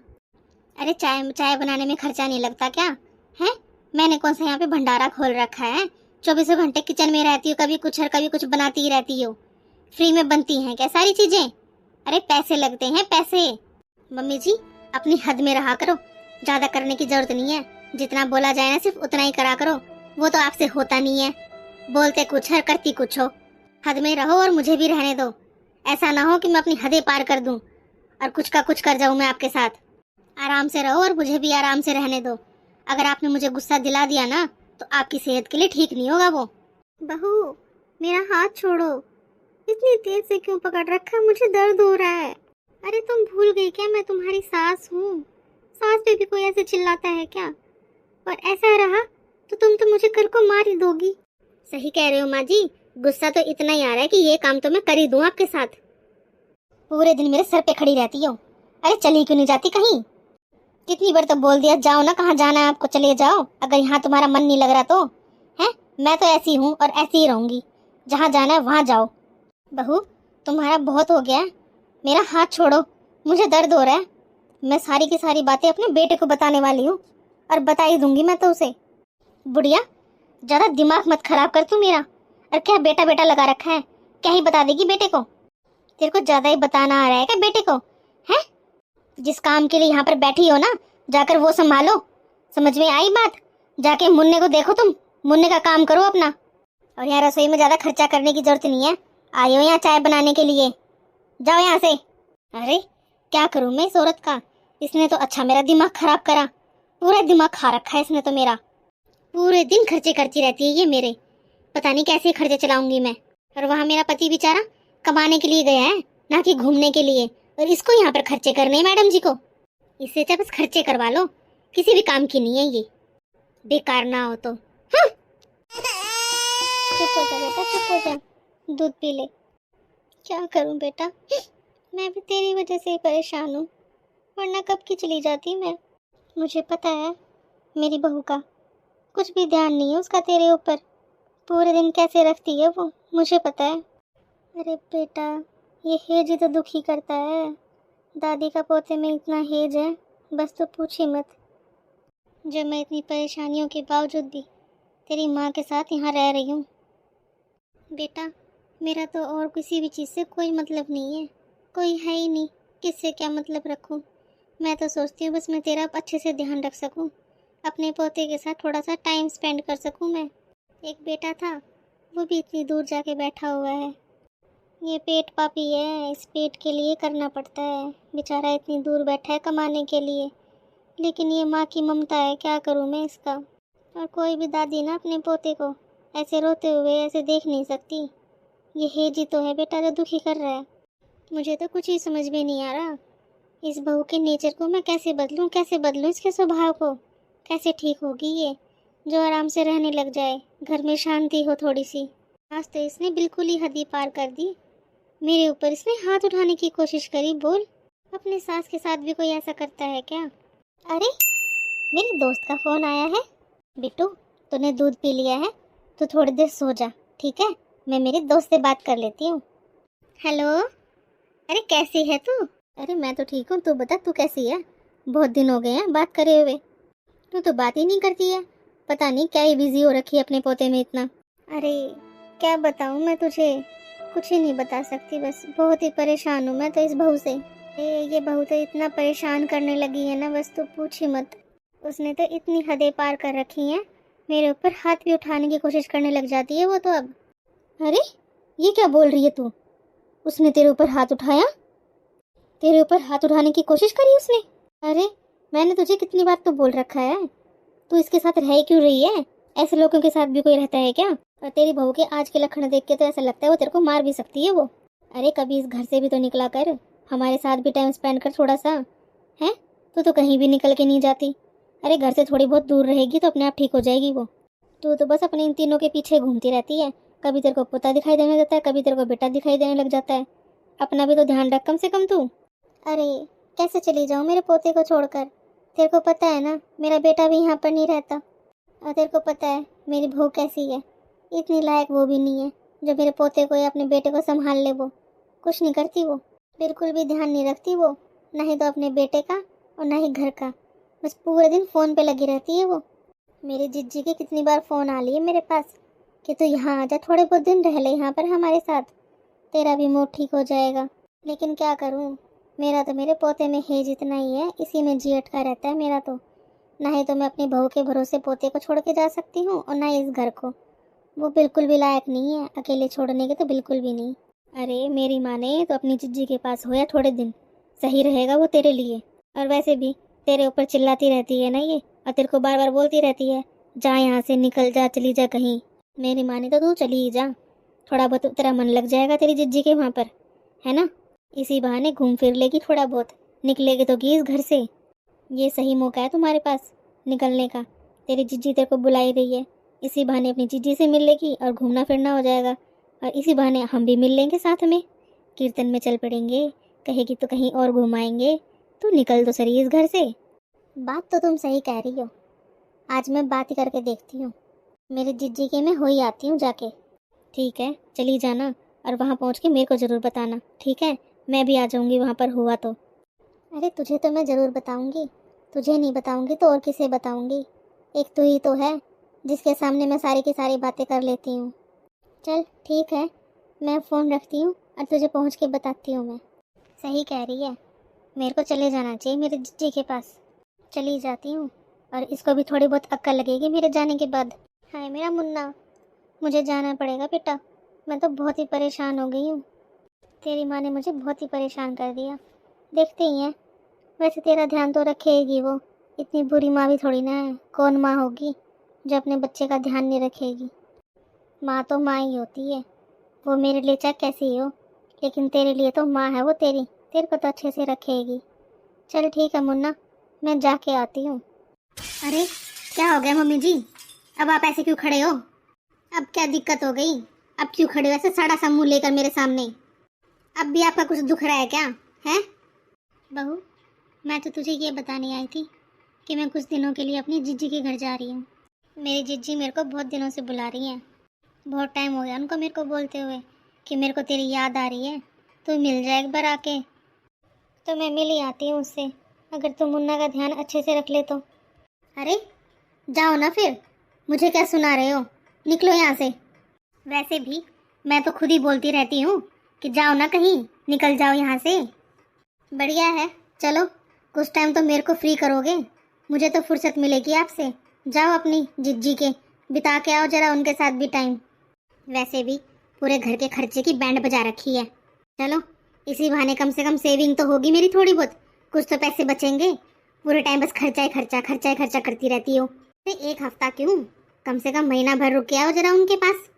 अरे चाय बनाने में खर्चा नहीं लगता क्या है? मैंने कौन सा यहाँ पे भंडारा खोल रखा है? 24 घंटे किचन में रहती हो, कभी कुछ और कभी कुछ बनाती ही रहती हो। फ्री में बनती हैं क्या सारी चीजें? अरे पैसे लगते हैं, पैसे। मम्मी जी अपनी हद में रहा करो, ज्यादा करने की जरूरत नहीं है। जितना बोला जाए ना सिर्फ उतना ही करा करो, वो तो आपसे होता नहीं है। बोलते कुछ है करती कुछ हो। हद में रहो और मुझे भी रहने दो। ऐसा ना हो कि मैं अपनी हदें पार कर दूं और कुछ का कुछ कर जाऊं मैं आपके साथ। आराम से रहो और मुझे भी आराम से रहने दो। अगर आपने मुझे गुस्सा दिला दिया ना तो आपकी सेहत के लिए ठीक नहीं होगा वो। बहू मेरा हाथ छोड़ो, इतनी तेज से क्यों पकड़ रखा? मुझे दर्द हो रहा है। अरे तुम भूल गई क्या मैं तुम्हारी सास हूँ? सास पे भी कोई ऐसे चिल्लाता है क्या? और ऐसा रहा तो तुम तो मुझे कल को मार ही दोगी। सही कह रहे हो माँ जी, गुस्सा तो इतना ही आ रहा है कि ये काम तो मैं कर ही दूं आपके साथ। पूरे दिन मेरे सर पे खड़ी रहती हो। अरे चली क्यों नहीं जाती कहीं? कितनी बार तो बोल दिया जाओ ना, कहाँ जाना है आपको, चले जाओ। अगर यहाँ तुम्हारा मन नहीं लग रहा तो है, मैं तो ऐसी हूँ और ऐसी ही रहूंगी। जहाँ जाना है वहाँ जाओ। बहू तुम्हारा बहुत हो गया, मेरा हाथ छोड़ो, मुझे दर्द हो रहा है। मैं सारी की सारी बातें अपने बेटे को बताने वाली हूँ और बता ही दूंगी मैं तो उसे। बुढ़िया ज्यादा दिमाग मत खराब कर तू मेरा। और क्या बेटा बेटा लगा रखा है, क्या ही बता देगी बेटे को? तेरे को ज्यादा ही बताना आ रहा है क्या बेटे को? है जिस काम के लिए यहाँ पर बैठी हो ना, जाकर वो संभालो। समझ में आई बात? जाके मुन्ने को देखो, तुम मुन्ने का काम करो अपना। और यहाँ रसोई में ज्यादा खर्चा करने की जरूरत नहीं है। आए हो यहाँ चाय बनाने के लिए, जाओ यहाँ से। अरे क्या करूं मैं इस औरत का? इसने तो अच्छा मेरा दिमाग खराब करा, पूरा दिमाग खा रखा है इसने तो मेरा। पूरे दिन खर्चे करती रहती है ये मेरे, पता नहीं कैसे खर्चे चलाऊंगी मैं। और वहाँ मेरा पति बेचारा कमाने के लिए गया है, ना कि घूमने के लिए। और इसको यहाँ पर खर्चे करने हैं मैडम जी को। इससे अच्छा बस खर्चे करवा लो, किसी भी काम की नहीं है ये, बेकार ना हो तो। हाँ। चुप हो जा बेटा, चुप हो जा, दूध पी ले। क्या करूं बेटा, मैं भी तेरी वजह से ही परेशान हूँ, वरना कब की चली जाती मैं। मुझे पता है मेरी बहू का कुछ भी ध्यान नहीं है उसका तेरे ऊपर, पूरे दिन कैसे रखती है वो, मुझे पता है। अरे बेटा ये हेज ही तो दुखी करता है। दादी का पोते में इतना हेज है बस तो पूछ ही मत। जब मैं इतनी परेशानियों के बावजूद भी तेरी माँ के साथ यहाँ रह रही हूँ। बेटा मेरा तो और किसी भी चीज़ से कोई मतलब नहीं है, कोई है ही नहीं, किससे क्या मतलब रखूँ। मैं तो सोचती हूँ बस मैं तेरा अच्छे से ध्यान रख सकूँ, अपने पोते के साथ थोड़ा सा टाइम स्पेंड कर सकूँ मैं। एक बेटा था वो भी इतनी दूर जाके बैठा हुआ है। ये पेट पापी है, इस पेट के लिए करना पड़ता है, बेचारा इतनी दूर बैठा है कमाने के लिए। लेकिन ये माँ की ममता है, क्या करूँ मैं इसका। और कोई भी दादी ना अपने पोते को ऐसे रोते हुए ऐसे देख नहीं सकती। ये हेजी तो है बेटा जो दुखी कर रहा है। मुझे तो कुछ ही समझ में नहीं आ रहा, इस बहू के नेचर को मैं कैसे बदलूं, कैसे बदलूं इसके स्वभाव को, कैसे ठीक होगी ये जो आराम से रहने लग जाए, घर में शांति हो थोड़ी सी। आज तो इसने बिल्कुल ही हद ही पार कर दी, मेरे ऊपर इसने हाथ उठाने की कोशिश करी। बोल अपने सास के साथ भी कोई ऐसा करता है क्या? अरे मेरी दोस्त का फ़ोन आया है। बिट्टू तूने दूध पी लिया है तो थोड़ी देर सो जा, ठीक है? मैं मेरी दोस्त से बात कर लेती हूँ। हेलो, अरे कैसी है तू? अरे मैं तो ठीक हूँ, तू बता तू कैसी है? बहुत दिन हो गए हैं बात करे हुए, तू तो बात ही नहीं करती है। पता नहीं क्या ही बिजी हो रखी है अपने पोते में इतना। अरे क्या बताऊँ मैं तुझे, कुछ ही नहीं बता सकती, बस बहुत ही परेशान हूँ मैं तो इस बहू से। ये बहू तो इतना परेशान करने लगी है ना, बस तू पूछ ही मत। उसने तो इतनी हदें पार कर रखी हैं, मेरे ऊपर हाथ भी उठाने की कोशिश करने लग जाती है वो तो अब। अरे ये क्या बोल रही है तू? उसने तेरे ऊपर हाथ उठाया? तेरे ऊपर हाथ उठाने की कोशिश करी उसने? अरे मैंने तुझे कितनी बार तो बोल रखा है, तू इसके साथ रह क्यों रही है? ऐसे लोगों के साथ भी कोई रहता है क्या? और तेरी बहू के आज के लक्षण देख के तो ऐसा लगता है वो तेरे को मार भी सकती है वो। अरे कभी इस घर से भी तो निकला कर, हमारे साथ भी टाइम स्पेंड कर थोड़ा सा, है? तू तो कहीं भी निकल के नहीं जाती। अरे घर से थोड़ी बहुत दूर रहेगी तो अपने आप ठीक हो जाएगी वो। तू तो बस अपने इन तीनों के पीछे घूमती रहती है। कभी तेरे को पोता दिखाई देने लगता है, कभी तेरे को बेटा दिखाई देने लग जाता है। अपना भी तो ध्यान रख कम से कम तू। अरे कैसे चली जाऊँ मेरे पोते को छोड़कर? तेरे को पता है ना मेरा बेटा भी यहाँ पर नहीं रहता। और तेरे को पता है मेरी बहू कैसी है, इतनी लायक वो भी नहीं है जो मेरे पोते को या अपने बेटे को संभाल ले। वो कुछ नहीं करती, वो बिल्कुल भी ध्यान नहीं रखती। वो ना ही तो अपने बेटे का और ना ही घर का, बस पूरे दिन फ़ोन पे लगी रहती है वो। मेरी जिज्जी के कितनी बार फ़ोन आ लिए मेरे पास कि तू यहाँ आ जा, थोड़े बहुत दिन रह ले यहाँ पर हमारे साथ, तेरा भी मूड ठीक हो जाएगा। लेकिन क्या करूँ, मेरा तो मेरे पोते में हेज इतना ही है, इसी में जी अटका रहता है मेरा तो। ना ही तो मैं अपनी बहू के भरोसे पोते को छोड़ के जा सकती हूँ और ना इस घर को। वो बिल्कुल भी लायक नहीं है अकेले छोड़ने के, तो बिल्कुल भी नहीं। अरे मेरी माँ ने तो अपनी जिज्जी के पास होया थोड़े दिन, सही रहेगा वो तेरे लिए। और वैसे भी तेरे ऊपर चिल्लाती रहती है ना ये, और तेरे को बार बार बोलती रहती है जा यहाँ से, निकल जा, चली जा कहीं। मेरी माँ ने तो तू चली ही जा, थोड़ा बहुत तेरा मन लग जाएगा तेरी जिज्जी के वहाँ पर, है ना। इसी बहाने घूम फिर लेगी थोड़ा बहुत, निकलेगी तो की इस घर से। ये सही मौका है तुम्हारे पास निकलने का। तेरी जिज्जी तेरे को बुला ही रही है, इसी बहाने अपनी जिज्जी से मिल लेगी और घूमना फिरना हो जाएगा। और इसी बहाने हम भी मिल लेंगे साथ में, कीर्तन में चल पड़ेंगे, कहेगी तो कहीं और घुमाएंगे। तू निकल तो सही इस घर से। बात तो तुम सही कह रही हो, आज मैं बात ही करके देखती हूँ। मेरी जिज्जी के मैं हो ही आती हूँ जाके। ठीक है चली जाना, और वहाँ पहुँच के मेरे को ज़रूर बताना, ठीक है। मैं भी आ जाऊँगी वहाँ पर हुआ तो। अरे तुझे तो मैं ज़रूर बताऊँगी, तुझे नहीं बताऊँगी तो और किसे बताऊँगी। एक तू ही तो है जिसके सामने मैं सारी की सारी बातें कर लेती हूँ। चल ठीक है, मैं फ़ोन रखती हूँ और तुझे पहुँच के बताती हूँ मैं। सही कह रही है, मेरे को चले जाना चाहिए मेरे जिज्जी के पास। चली जाती हूँ और इसको भी थोड़ी बहुत अक्ल लगेगी मेरे जाने के बाद। हाय मेरा मुन्ना, मुझे जाना पड़ेगा बेटा, मैं तो बहुत ही परेशान हो गई हूँ। तेरी माँ ने मुझे बहुत ही परेशान कर दिया, देखते ही हैं। वैसे तेरा ध्यान तो रखेगी वो, इतनी बुरी माँ भी थोड़ी ना है। कौन माँ होगी जो अपने बच्चे का ध्यान नहीं रखेगी। माँ तो माँ ही होती है, वो मेरे लिए चाहे कैसी हो, लेकिन तेरे लिए तो माँ है वो तेरी, तेरे को तो अच्छे से रखेगी। चल ठीक है मुन्ना, मैं जाके आती हूँ। अरे क्या हो गया मम्मी जी, अब आप ऐसे क्यों खड़े हो? अब क्या दिक्कत हो गई? अब क्यों खड़े हो ऐसे सड़ा सा मुंह लेकर मेरे सामने? अब भी आपका कुछ दुख रहा है क्या है? बहू, मैं तो तुझे ये बताने आई थी कि मैं कुछ दिनों के लिए अपनी जिज्जी के घर जा रही हूँ। मेरी जिज्जी मेरे को बहुत दिनों से बुला रही हैं, बहुत टाइम हो गया उनको मेरे को बोलते हुए कि मेरे को तेरी याद आ रही है, तू मिल जाए एक बार आके। तो मैं मिल ही आती हूँ उससे, अगर तू मुन्ना का ध्यान अच्छे से रख ले तो। अरे जाओ ना फिर, मुझे क्या सुना रहे हो, निकलो यहाँ से। वैसे भी मैं तो खुद ही बोलती रहती हूँ कि जाओ ना कहीं, निकल जाओ यहाँ से। बढ़िया है, चलो कुछ टाइम तो मेरे को फ्री करोगे, मुझे तो फुर्सत मिलेगी आपसे। जाओ अपनी जिज्जी के बिता के आओ जरा उनके साथ भी टाइम। वैसे भी पूरे घर के खर्चे की बैंड बजा रखी है, चलो इसी बहाने कम से कम सेविंग तो होगी मेरी थोड़ी बहुत, कुछ तो पैसे बचेंगे। पूरे टाइम बस खर्चा ही खर्चा, खर्चा ही खर्चा करती रहती हो। एक हफ्ता क्यों, कम से कम महीना भर रुक के आओ जरा उनके पास।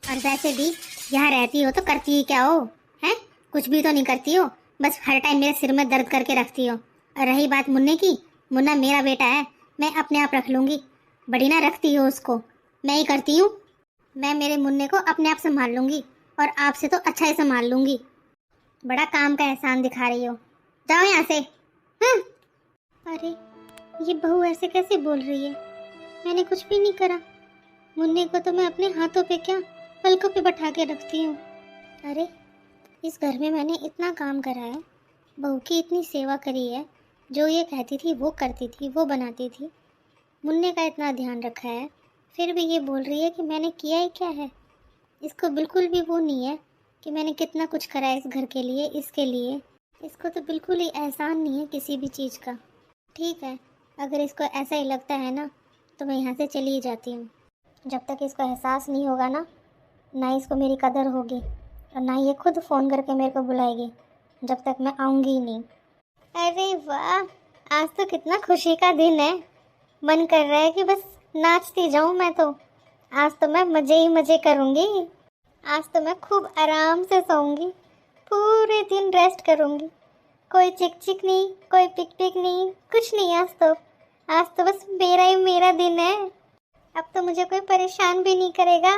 और वैसे भी यहाँ रहती हो तो करती ही क्या हो, हैं? कुछ भी तो नहीं करती हो, बस हर टाइम मेरे सिर में दर्द करके रखती हो। और रही बात मुन्ने की, मुन्ना मेरा बेटा है, मैं अपने आप रख लूँगी। बड़ी ना रखती हो उसको, मैं ही करती हूँ। मैं मेरे मुन्ने को अपने आप संभाल लूँगी और आपसे तो अच्छा ही संभाल लूँगी। बड़ा काम का एहसान दिखा रही हो, जाओ यहाँ से। हाँ। अरे ये बहू ऐसे कैसे बोल रही है, मैंने कुछ भी नहीं करा। मुन्ने को तो मैं अपने हाथों पे क्या पलकों पे बैठा के रखती हूँ। अरे इस घर में मैंने इतना काम करा है, बहू की इतनी सेवा करी है, जो ये कहती थी वो करती थी, वो बनाती थी। मुन्ने का इतना ध्यान रखा है, फिर भी ये बोल रही है कि मैंने किया ही क्या है। इसको बिल्कुल भी वो नहीं है कि मैंने कितना कुछ करा है इस घर के लिए, इसके लिए। इसको तो बिल्कुल ही एहसान नहीं है किसी भी चीज़ का। ठीक है, अगर इसको ऐसा ही लगता है ना तो मैं यहाँ से चली ही जाती हूँ। जब तक इसको एहसास नहीं होगा ना इसको मेरी कदर होगी और ना ये खुद फ़ोन करके मेरे को बुलाएगी, जब तक मैं आऊँगी ही नहीं। अरे वाह, आज तो कितना खुशी का दिन है, मन कर रहा है कि बस नाचती जाऊँ मैं तो। आज तो मैं मज़े ही मज़े करूँगी, आज तो मैं खूब आराम से सोऊंगी, पूरे दिन रेस्ट करूँगी। कोई चिक चिक नहीं, कोई पिक पिक नहीं, कुछ नहीं। आज तो बस मेरा ही मेरा दिन है। अब तो मुझे कोई परेशान भी नहीं करेगा,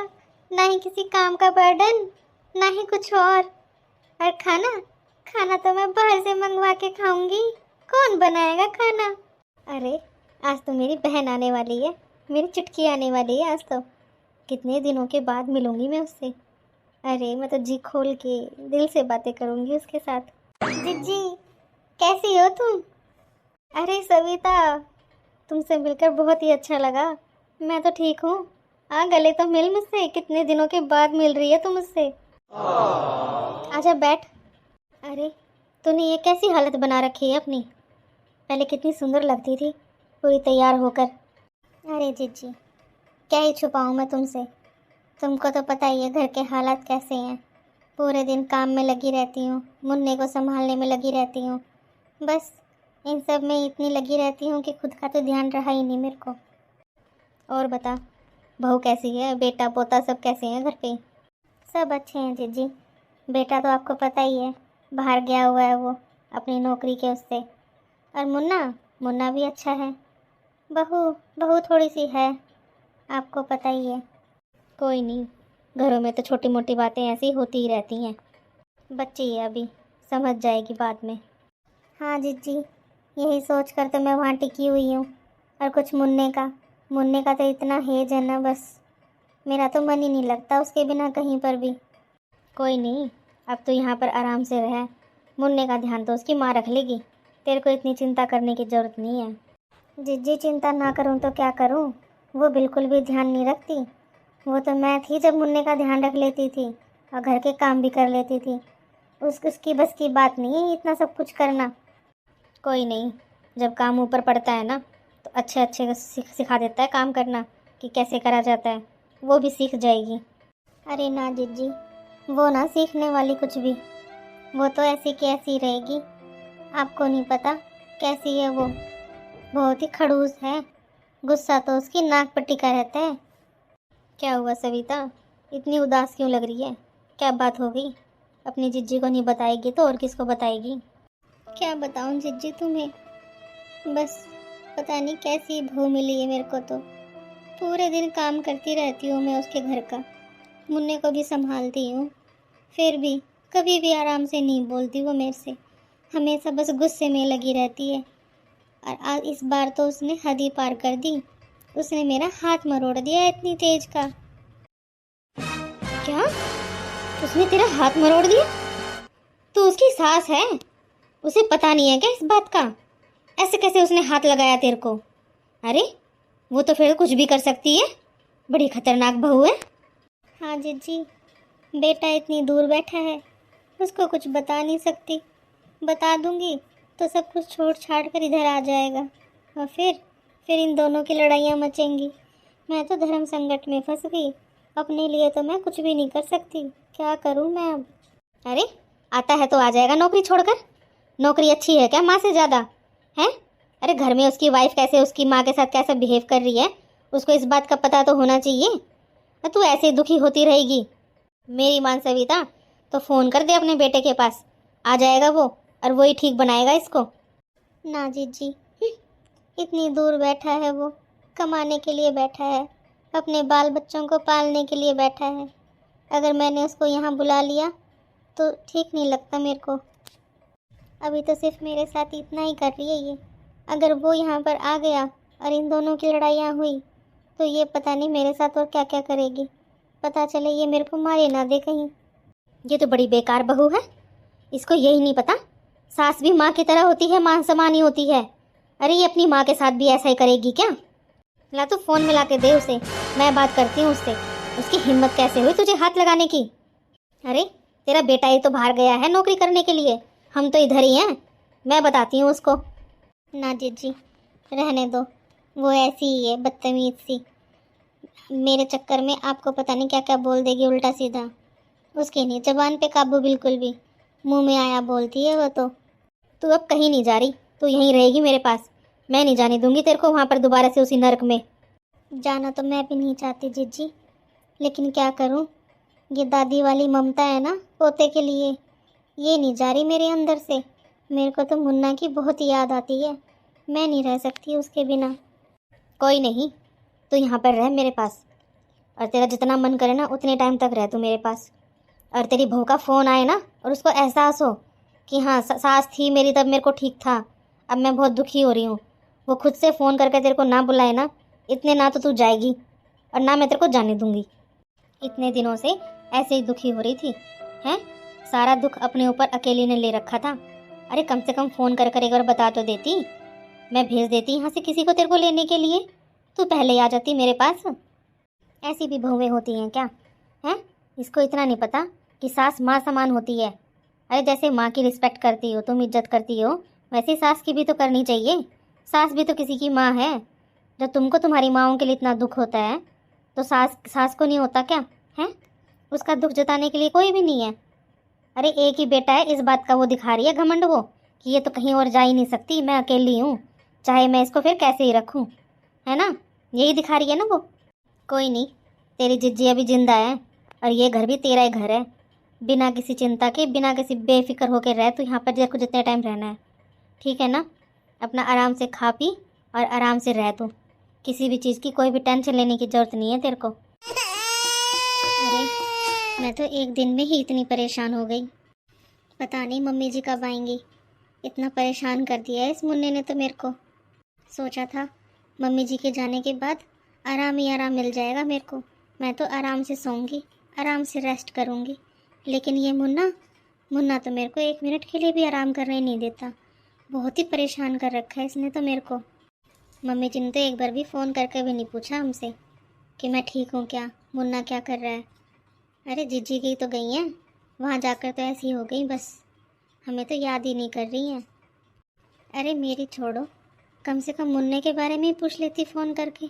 ना ही किसी काम का बर्डन, ना ही कुछ और खाना खाना तो मैं बाहर से मंगवा के खाऊंगी। कौन बनाएगा खाना? अरे आज तो मेरी बहन आने वाली है, मेरी चुटकी आने वाली है आज तो। कितने दिनों के बाद मिलूंगी मैं उससे। अरे मैं तो जी खोल के दिल से बातें करूंगी उसके साथ। जीजी कैसी हो तुम? अरे सविता, तुमसे मिलकर बहुत ही अच्छा लगा। मैं तो ठीक हूँ। गले तो मिल मुझसे, कितने दिनों के बाद मिल रही है तुम मुझसे। आजा बैठ। अरे तूने ये कैसी हालत बना रखी है अपनी? पहले कितनी सुंदर लगती थी पूरी तैयार होकर। अरे जीजी क्या ही छुपाऊँ मैं तुमसे, तुमको तो पता ही है घर के हालात कैसे हैं। पूरे दिन काम में लगी रहती हूँ, मुन्ने को संभालने में लगी रहती हूँ, बस इन सब में इतनी लगी रहती हूँ कि खुद का तो ध्यान रहा ही नहीं मेरे को। और बता, बहू कैसी है, बेटा पोता सब कैसे हैं घर पे? सब अच्छे हैं जीजी। बेटा तो आपको पता ही है, बाहर गया हुआ है वो अपनी नौकरी के उससे। और मुन्ना मुन्ना भी अच्छा है। बहू बहू थोड़ी सी है, आपको पता ही है। कोई नहीं, घरों में तो छोटी मोटी बातें ऐसी होती ही रहती हैं। बच्ची है अभी, समझ जाएगी बाद में। हाँ जीजी, यही सोच कर तो मैं वहाँ टिकी हुई हूँ। और कुछ मुन्ने का तो इतना हेज है ना, बस मेरा तो मन ही नहीं लगता उसके बिना कहीं पर भी। कोई नहीं, अब तो यहाँ पर आराम से रह, मुन्ने का ध्यान तो उसकी माँ रख लेगी। तेरे को इतनी चिंता करने की ज़रूरत नहीं है। जीजी चिंता ना करूँ तो क्या करूँ, वो बिल्कुल भी ध्यान नहीं रखती। वो तो मैं थी जब मुन्ने का ध्यान रख लेती थी और घर के काम भी कर लेती थी। उसकी बस की बात नहीं है इतना सब कुछ करना। कोई नहीं, जब काम ऊपर पड़ता है ना तो अच्छे अच्छे को सिखा देता है काम करना कि कैसे करा जाता है, वो भी सीख जाएगी। अरे ना जीजी, वो ना सीखने वाली कुछ भी, वो तो ऐसी की ऐसी रहेगी। आपको नहीं पता कैसी है वो, बहुत ही खड़ूस है। गुस्सा तो उसकी नाक पर टिका रहता है। क्या हुआ सविता, इतनी उदास क्यों लग रही है? क्या बात हो गई? अपनी जिज्जी को नहीं बताएगी तो और किसको बताएगी? क्या बताऊं जिज्जी तुम्हें, बस पता नहीं कैसी बहू मिली है मेरे को। तो पूरे दिन काम करती रहती हूँ मैं उसके घर का, मुन्ने को भी संभालती हूँ, फिर भी कभी भी आराम से नहीं बोलती वो मेरे से। हमेशा बस गुस्से में लगी रहती है। और आज इस बार तो उसने हद ही पार कर दी, उसने मेरा हाथ मरोड़ दिया इतनी तेज का। क्या? उसने तेरा हाथ मरोड़ दिया? तू उसकी सास है, उसे पता नहीं है क्या इस बात का? ऐसे कैसे उसने हाथ लगाया तेरे को? अरे वो तो फिर कुछ भी कर सकती है, बड़ी खतरनाक बहू है। हाँ जीजी, बेटा इतनी दूर बैठा है, उसको कुछ बता नहीं सकती। बता दूंगी तो सब कुछ छोड़ छाड़ कर इधर आ जाएगा और फिर इन दोनों की लड़ाइयाँ मचेंगी। मैं तो धर्म संकट में फंस गई, अपने लिए तो मैं कुछ भी नहीं कर सकती। क्या करूँ मैं अब? अरे आता है तो आ जाएगा नौकरी छोड़कर। नौकरी अच्छी है क्या माँ से ज़्यादा है? अरे घर में उसकी वाइफ कैसे उसकी माँ के साथ कैसे बिहेव कर रही है, उसको इस बात का पता तो होना चाहिए। तू ऐसे दुखी होती रहेगी? मेरी मान सविता, तो फ़ोन कर दे अपने बेटे के पास, आ जाएगा वो और वही ठीक बनाएगा इसको। ना जीजी, इतनी दूर बैठा है वो, कमाने के लिए बैठा है, अपने बाल बच्चों को पालने के लिए बैठा है। अगर मैंने उसको यहाँ बुला लिया तो ठीक नहीं लगता मेरे को। अभी तो सिर्फ मेरे साथ इतना ही कर रही है ये, अगर वो यहाँ पर आ गया और इन दोनों की लड़ाइयाँ हुई तो ये पता नहीं मेरे साथ और क्या क्या करेगी। पता चले ये मेरे को मारे ना दे कहीं। ये तो बड़ी बेकार बहू है, इसको यही नहीं पता सास भी माँ की तरह होती है, माँ समान ही होती है। अरे ये अपनी माँ के साथ भी ऐसा ही करेगी क्या? ला तो फ़ोन मिला के दे उसे, मैं बात करती हूँ उससे। उसकी हिम्मत कैसे हुई तुझे हाथ लगाने की? अरे तेरा बेटा ही तो बाहर गया है नौकरी करने के लिए, हम तो इधर ही हैं, मैं बताती हूँ उसको। ना जीजी रहने दो, वो ऐसी ही है बदतमीज सी, मेरे चक्कर में आपको पता नहीं क्या क्या बोल देगी उल्टा सीधा। उसकी नहीं ज़बान पे काबू बिल्कुल भी, मुंह में आया बोलती है वो तो। तू अब कहीं नहीं जा रही, तू यहीं रहेगी मेरे पास, मैं नहीं जाने दूंगी तेरे को वहाँ पर दोबारा से उसी नरक में। जाना तो मैं भी नहीं चाहती जीजी, लेकिन क्या करूँ, ये दादी वाली ममता है ना पोते के लिए, ये नहीं जा रही मेरे अंदर से। मेरे को तो मुन्ना की बहुत याद आती है, मैं नहीं रह सकती उसके बिना। कोई नहीं, तो यहाँ पर रह मेरे पास, और तेरा जितना मन करे ना उतने टाइम तक रह तू मेरे पास। और तेरी बहू का फ़ोन आए ना और उसको एहसास हो कि हाँ सास थी मेरी तब मेरे को ठीक था, अब मैं बहुत दुखी हो रही हूँ, वो खुद से फ़ोन करके तेरे को ना बुलाए ना, इतने ना तो तू जाएगी और ना मैं तेरे को जाने दूँगी। इतने दिनों से ऐसे ही दुखी हो रही थी हैं, सारा दुख अपने ऊपर अकेली ने ले रखा था। अरे कम से कम फ़ोन कर कर एक बार बता तो देती, मैं भेज देती यहाँ से किसी को तेरे को लेने के लिए, तू पहले ही आ जाती मेरे पास। ऐसी भी बहुएं होती हैं क्या हैं? इसको इतना नहीं पता कि सास माँ समान होती है। अरे जैसे माँ की रिस्पेक्ट करती हो तुम, इज्जत करती हो, वैसे सास की भी तो करनी चाहिए। सास भी तो किसी की माँ है। जब तुमको तुम्हारी माँओं के लिए इतना दुख होता है तो सास को नहीं होता क्या है? उसका दुख जताने के लिए कोई भी नहीं है। अरे एक ही बेटा है, इस बात का वो दिखा रही है घमंड वो कि ये तो कहीं और जा ही नहीं सकती, मैं अकेली हूँ, चाहे मैं इसको फिर कैसे ही रखूँ, है ना? यही दिखा रही है ना वो। कोई नहीं, तेरी जिज्जी अभी जिंदा है और ये घर भी तेरा ही घर है। बिना किसी चिंता के, बिना किसी बेफिक्र होकर रह तू यहाँ पर, तेरे को जितने टाइम रहना है, ठीक है ना? अपना आराम से खा पी और आराम से रह तू, किसी भी चीज़ की कोई भी टेंशन लेने की ज़रूरत नहीं है तेरे को। अरे मैं तो एक दिन में ही इतनी परेशान हो गई, पता नहीं मम्मी जी कब आएंगी। इतना परेशान कर दिया है इस मुन्ने ने तो मेरे को। सोचा था मम्मी जी के जाने के बाद आराम ही आराम मिल जाएगा मेरे को, मैं तो आराम से सोऊंगी, आराम से रेस्ट करूंगी। लेकिन ये मुन्ना तो मेरे को एक मिनट के लिए भी आराम करने नहीं देता। बहुत ही परेशान कर रखा है इसने तो मेरे को। मम्मी जी ने तो एक बार भी फ़ोन करके भी नहीं पूछा हमसे कि मैं ठीक हूँ क्या, मुन्ना क्या कर रहा है। अरे जीजी गई तो गई हैं, वहाँ जाकर तो ऐसी हो गई बस, हमें तो याद ही नहीं कर रही हैं। अरे मेरी छोड़ो, कम से कम मुन्ने के बारे में ही पूछ लेती फ़ोन करके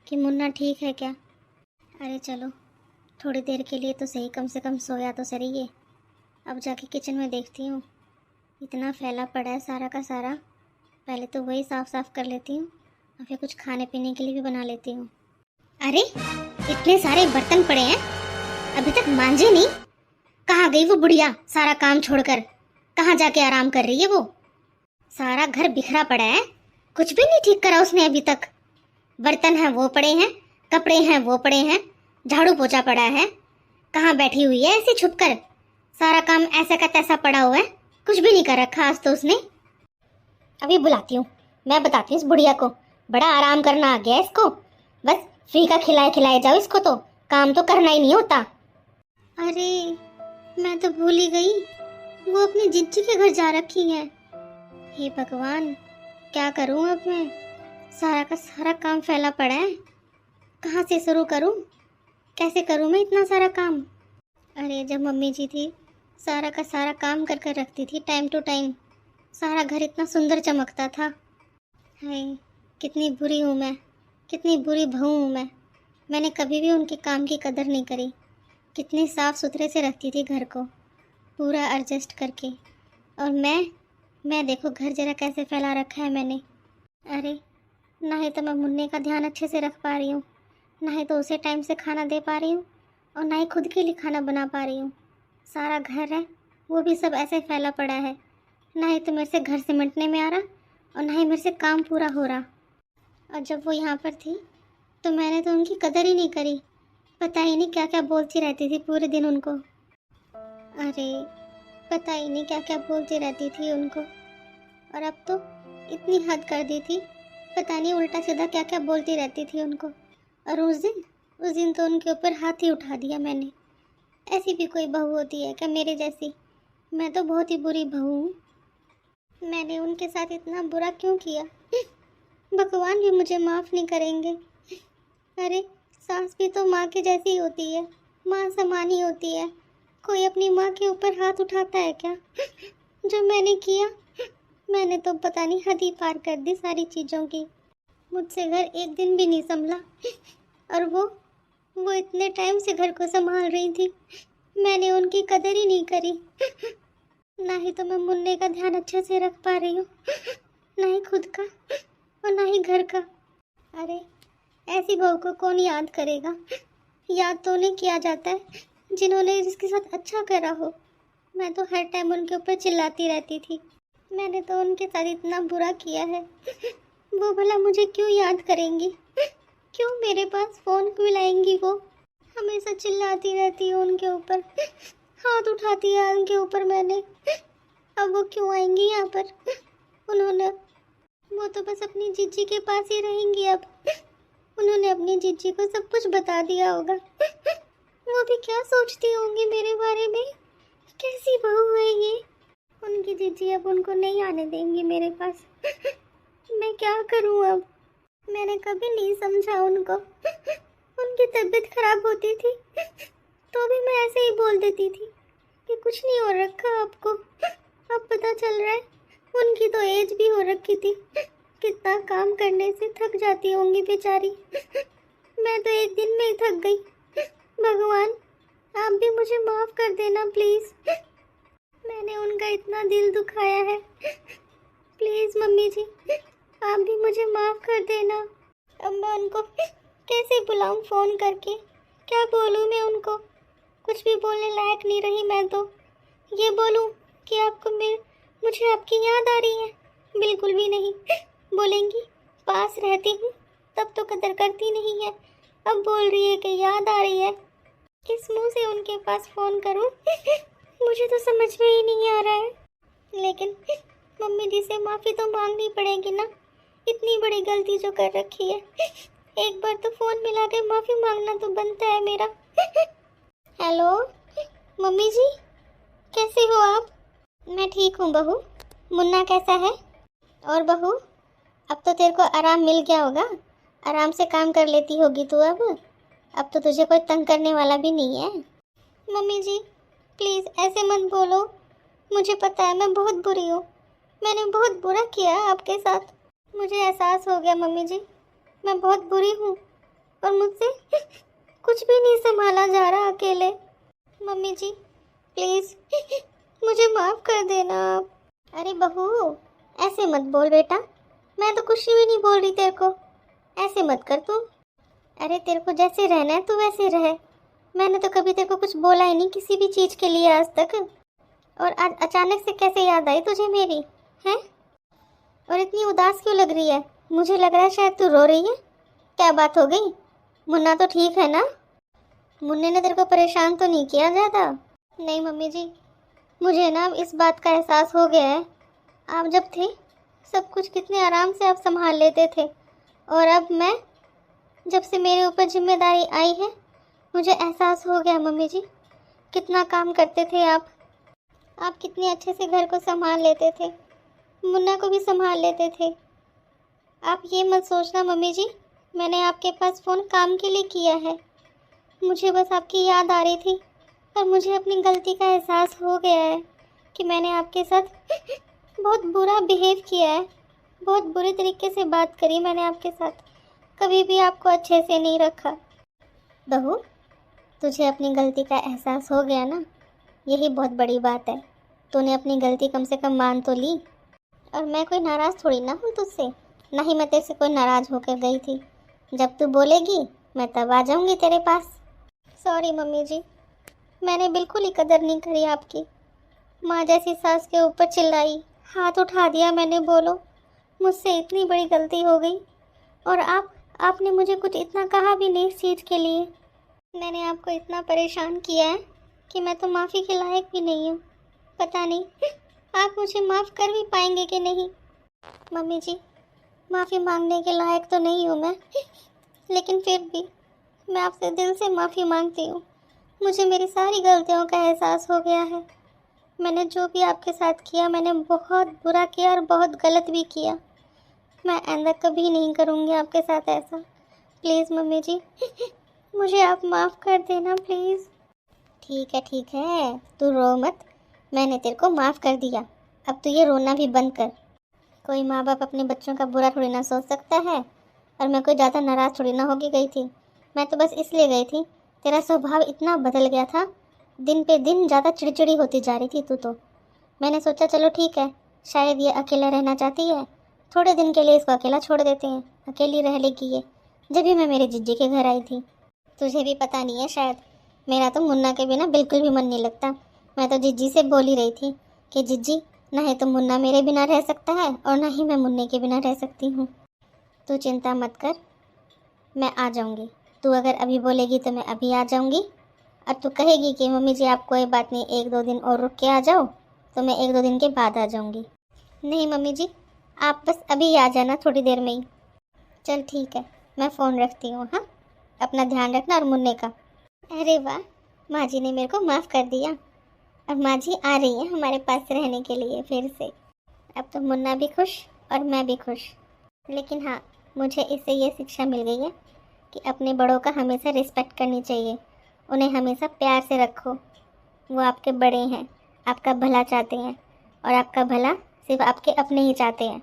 कि मुन्ना ठीक है क्या। अरे चलो थोड़ी देर के लिए तो सही, कम से कम सोया तो सही है। अब जाके किचन में देखती हूँ, इतना फैला पड़ा है सारा का सारा, पहले तो वही साफ़ साफ़ कर लेती हूँ और फिर कुछ खाने पीने के लिए भी बना लेती हूँ। अरे इतने सारे बर्तन पड़े हैं, अभी तक मांजे नहीं? कहाँ गई वो बुढ़िया सारा काम छोड़कर? कहाँ जाके आराम कर रही है वो? सारा घर बिखरा पड़ा है, कुछ भी नहीं ठीक करा उसने अभी तक। बर्तन हैं वो पड़े हैं, कपड़े हैं वो पड़े हैं, झाड़ू पोछा पड़ा है। कहाँ बैठी हुई है ऐसे छुप कर? सारा काम ऐसा का तैसा पड़ा हुआ है, कुछ भी नहीं कर रखा आज तो उसने। अभी बुलाती हूँ, मैं बताती हूँ इस बुढ़िया को, बड़ा आराम करना आ गया इसको, बस फ्री का खिलाए खिलाए जाओ इसको, तो काम तो करना ही नहीं होता। अरे मैं तो भूल ही गई, वो अपनी जिज्जी के घर जा रखी है। हे भगवान, क्या करूं अब मैं? सारा का सारा काम फैला पड़ा है, कहाँ से शुरू करूं, कैसे करूं मैं इतना सारा काम? अरे जब मम्मी जी थी सारा का सारा काम कर कर रखती थी टाइम टू टाइम, सारा घर इतना सुंदर चमकता था। हाय कितनी बुरी हूँ मैं, कितनी बुरी बहू हूँ मैं। मैंने कभी भी उनके काम की कदर नहीं करी। कितने साफ़ सुथरे से रखती थी घर को, पूरा एडजस्ट करके, और मैं देखो घर जरा कैसे फैला रखा है मैंने। अरे ना ही तो मैं मुन्ने का ध्यान अच्छे से रख पा रही हूँ, ना ही तो उसे टाइम से खाना दे पा रही हूँ, और ना ही खुद के लिए खाना बना पा रही हूँ। सारा घर है वो भी सब ऐसे फैला पड़ा है, ना ही तो मेरे से घर सिमटने में आ रहा और ना ही मेरे से काम पूरा हो रहा। और जब वो यहाँ पर थी तो मैंने तो उनकी कदर ही नहीं करी, पता ही नहीं क्या क्या बोलती रहती थी पूरे दिन उनको। अरे पता ही नहीं क्या क्या बोलती रहती थी उनको, और अब तो इतनी हद कर दी थी, पता नहीं उल्टा सीधा क्या क्या बोलती रहती थी उनको। और उस दिन तो उनके ऊपर हाथ ही उठा दिया मैंने। ऐसी भी कोई बहू होती है क्या मेरे जैसी? मैं तो बहुत ही बुरी बहू हूँ। मैंने उनके साथ इतना बुरा क्यों किया? भगवान भी मुझे माफ़ नहीं करेंगे। अरे सास भी तो माँ के जैसी होती है, माँ समान ही होती है। कोई अपनी माँ के ऊपर हाथ उठाता है क्या? जो मैंने किया, मैंने तो पता नहीं हद ही पार कर दी सारी चीज़ों की। मुझसे घर एक दिन भी नहीं संभला, और वो इतने टाइम से घर को संभाल रही थी, मैंने उनकी कदर ही नहीं करी। ना ही तो मैं मुन्ने का ध्यान अच्छे से रख पा रही हूँ, ना ही खुद का और ना ही घर का। अरे ऐसी बहू को कौन याद करेगा? याद तो उन्हें किया जाता है जिन्होंने जिसके साथ अच्छा करा हो। मैं तो हर टाइम उनके ऊपर चिल्लाती रहती थी, मैंने तो उनके साथ इतना बुरा किया है, वो भला मुझे क्यों याद करेंगी? क्यों मेरे पास फ़ोन क्यों लाएंगी वो? हमेशा चिल्लाती रहती है उनके ऊपर, हाथ उठाती है उनके ऊपर मैंने। अब वो क्यों आएंगी यहाँ पर? उन्होंने, वो तो बस अपनी जीजी के पास ही रहेंगी अब। उन्होंने अपनी जीजी को सब कुछ बता दिया होगा। वो भी क्या सोचती होंगी मेरे बारे में? कैसी बहू है ये? उनकी जीजी अब उनको नहीं आने देंगी मेरे पास। मैं क्या करूं अब? मैंने कभी नहीं समझा उनको। उनकी तबीयत खराब होती थी तो भी मैं ऐसे ही बोल देती थी कि कुछ नहीं हो रखा आपको। अब पता चल रहा है उनकी तो एज भी हो रखी थी। कितना काम करने से थक जाती होंगी बेचारी। मैं तो एक दिन में ही थक गई। भगवान, आप भी मुझे माफ़ कर देना प्लीज़। मैंने उनका इतना दिल दुखाया है। प्लीज़ मम्मी जी, आप भी मुझे माफ़ कर देना। अब मैं उनको कैसे बुलाऊं फ़ोन करके? क्या बोलूं मैं उनको? कुछ भी बोलने लायक नहीं रही मैं तो। ये बोलूं कि आपको मुझे आपकी याद आ रही है? बिल्कुल भी नहीं। बोलेंगी पास रहती हूँ तब तो कदर करती नहीं है, अब बोल रही है कि याद आ रही है। किस मुंह से उनके पास फ़ोन करूं? मुझे तो समझ में ही नहीं आ रहा है। लेकिन मम्मी जी से माफ़ी तो मांगनी पड़ेगी ना, इतनी बड़ी गलती जो कर रखी है। एक बार तो फ़ोन मिला के माफ़ी मांगना तो बनता है मेरा। हेलो मम्मी जी, कैसे हो आप? मैं ठीक हूँ बहू। मुन्ना कैसा है? और बहू, अब तो तेरे को आराम मिल गया होगा, आराम से काम कर लेती होगी तू अब तो तुझे कोई तंग करने वाला भी नहीं है। मम्मी जी प्लीज़ ऐसे मत बोलो, मुझे पता है मैं बहुत बुरी हूँ, मैंने बहुत बुरा किया आपके साथ। मुझे एहसास हो गया मम्मी जी, मैं बहुत बुरी हूँ और मुझसे कुछ भी नहीं संभाला जा रहा अकेले। मम्मी जी प्लीज़ मुझे माफ़ कर देना आप। अरे बहू ऐसे मत बोल बेटा, मैं तो कुछ भी नहीं बोल रही तेरे को, ऐसे मत कर तू। अरे तेरे को जैसे रहना है तू वैसे रह, मैंने तो कभी तेरे को कुछ बोला ही नहीं किसी भी चीज़ के लिए आज तक। और आज अचानक से कैसे याद आई तुझे मेरी, हैं? और इतनी उदास क्यों लग रही है? मुझे लग रहा है शायद तू रो रही है। क्या बात हो गई? मुन्ना तो ठीक है ना? मुन्ने ने तेरे को परेशान तो नहीं किया ज़्यादा? नहीं मम्मी जी, मुझे ना इस बात का एहसास हो गया है, आप जब थे सब कुछ कितने आराम से आप संभाल लेते थे, और अब मैं, जब से मेरे ऊपर जिम्मेदारी आई है मुझे एहसास हो गया मम्मी जी, कितना काम करते थे आप कितने अच्छे से घर को संभाल लेते थे, मुन्ना को भी संभाल लेते थे। आप ये मत सोचना मम्मी जी, मैंने आपके पास फ़ोन काम के लिए किया है, मुझे बस आपकी याद आ रही थी और मुझे अपनी गलती का एहसास हो गया है कि मैंने आपके साथ बहुत बुरा बिहेव किया है, बहुत बुरे तरीके से बात करी मैंने आपके साथ, कभी भी आपको अच्छे से नहीं रखा। बहू तुझे अपनी गलती का एहसास हो गया ना, यही बहुत बड़ी बात है। तूने अपनी गलती कम से कम मान तो ली, और मैं कोई नाराज़ थोड़ी ना हूँ तुझसे, ना ही मैं तेरे से कोई नाराज़ होकर गई थी। जब तू बोलेगी मैं तब आ जाऊँगी तेरे पास। सॉरी मम्मी जी, मैंने बिल्कुल ही कदर नहीं करी आपकी। माँ जैसी सास के ऊपर चिल्लाई, हाथ उठा दिया मैंने, बोलो मुझसे इतनी बड़ी गलती हो गई, और आपने मुझे कुछ इतना कहा भी नहीं इस चीज़ के लिए। मैंने आपको इतना परेशान किया है कि मैं तो माफ़ी के लायक भी नहीं हूँ। पता नहीं आप मुझे माफ़ कर भी पाएंगे कि नहीं। मम्मी जी माफ़ी मांगने के लायक तो नहीं हूँ मैं, लेकिन फिर भी मैं आपसे दिल से माफ़ी मांगती हूँ। मुझे मेरी सारी गलतियों का एहसास हो गया है। मैंने जो भी आपके साथ किया मैंने बहुत बुरा किया और बहुत गलत भी किया। मैं आइंदा कभी नहीं करूँगी आपके साथ ऐसा। प्लीज़ मम्मी जी मुझे आप माफ़ कर देना प्लीज़। ठीक है तू रो मत, मैंने तेरे को माफ़ कर दिया, अब तू ये रोना भी बंद कर। कोई माँ बाप अपने बच्चों का बुरा थोड़ी ना सोच सकता है, और मैं कोई ज़्यादा नाराज़ थोड़ी ना होके गई थी। मैं तो बस इसलिए गई थी, तेरा स्वभाव इतना बदल गया था, दिन पे दिन ज़्यादा चिड़चिड़ी होती जा रही थी तू तो। मैंने सोचा चलो ठीक है, शायद ये अकेला रहना चाहती है, थोड़े दिन के लिए इसको अकेला छोड़ देते हैं, अकेली रह लेगी ये। जब भी मैं मेरे जीजी के घर आई थी, तुझे भी पता नहीं है शायद, मेरा तो मुन्ना के बिना बिल्कुल भी मन नहीं लगता। मैं तो जीजी से बोल ही रही थी कि जीजी ना ही तो मुन्ना मेरे बिना रह सकता है और ना ही मैं मुन्ने के बिना रह सकती हूँ। तू चिंता मत कर, मैं आ जाऊंगी। तू अगर अभी बोलेगी तो मैं अभी आ जाऊंगी, और तू कहेगी कि मम्मी जी आप कोई बात नहीं 1-2 दिन और रुक के आ जाओ, तो मैं 1-2 दिन के बाद आ जाऊंगी। नहीं मम्मी जी, आप बस अभी आ जाना थोड़ी देर में ही। चल ठीक है, मैं फ़ोन रखती हूँ। हाँ, अपना ध्यान रखना और मुन्ने का। अरे वाह, माँ जी ने मेरे को माफ़ कर दिया और माँ जी आ रही है हमारे पास रहने के लिए फिर से। अब तो मुन्ना भी खुश और मैं भी खुश। लेकिन हाँ, मुझे इससे ये शिक्षा मिल गई है कि अपने बड़ों का हमेशा रिस्पेक्ट करनी चाहिए, उन्हें हमेशा प्यार से रखो। वो आपके बड़े हैं, आपका भला चाहते हैं, और आपका भला सिर्फ आपके अपने ही चाहते हैं।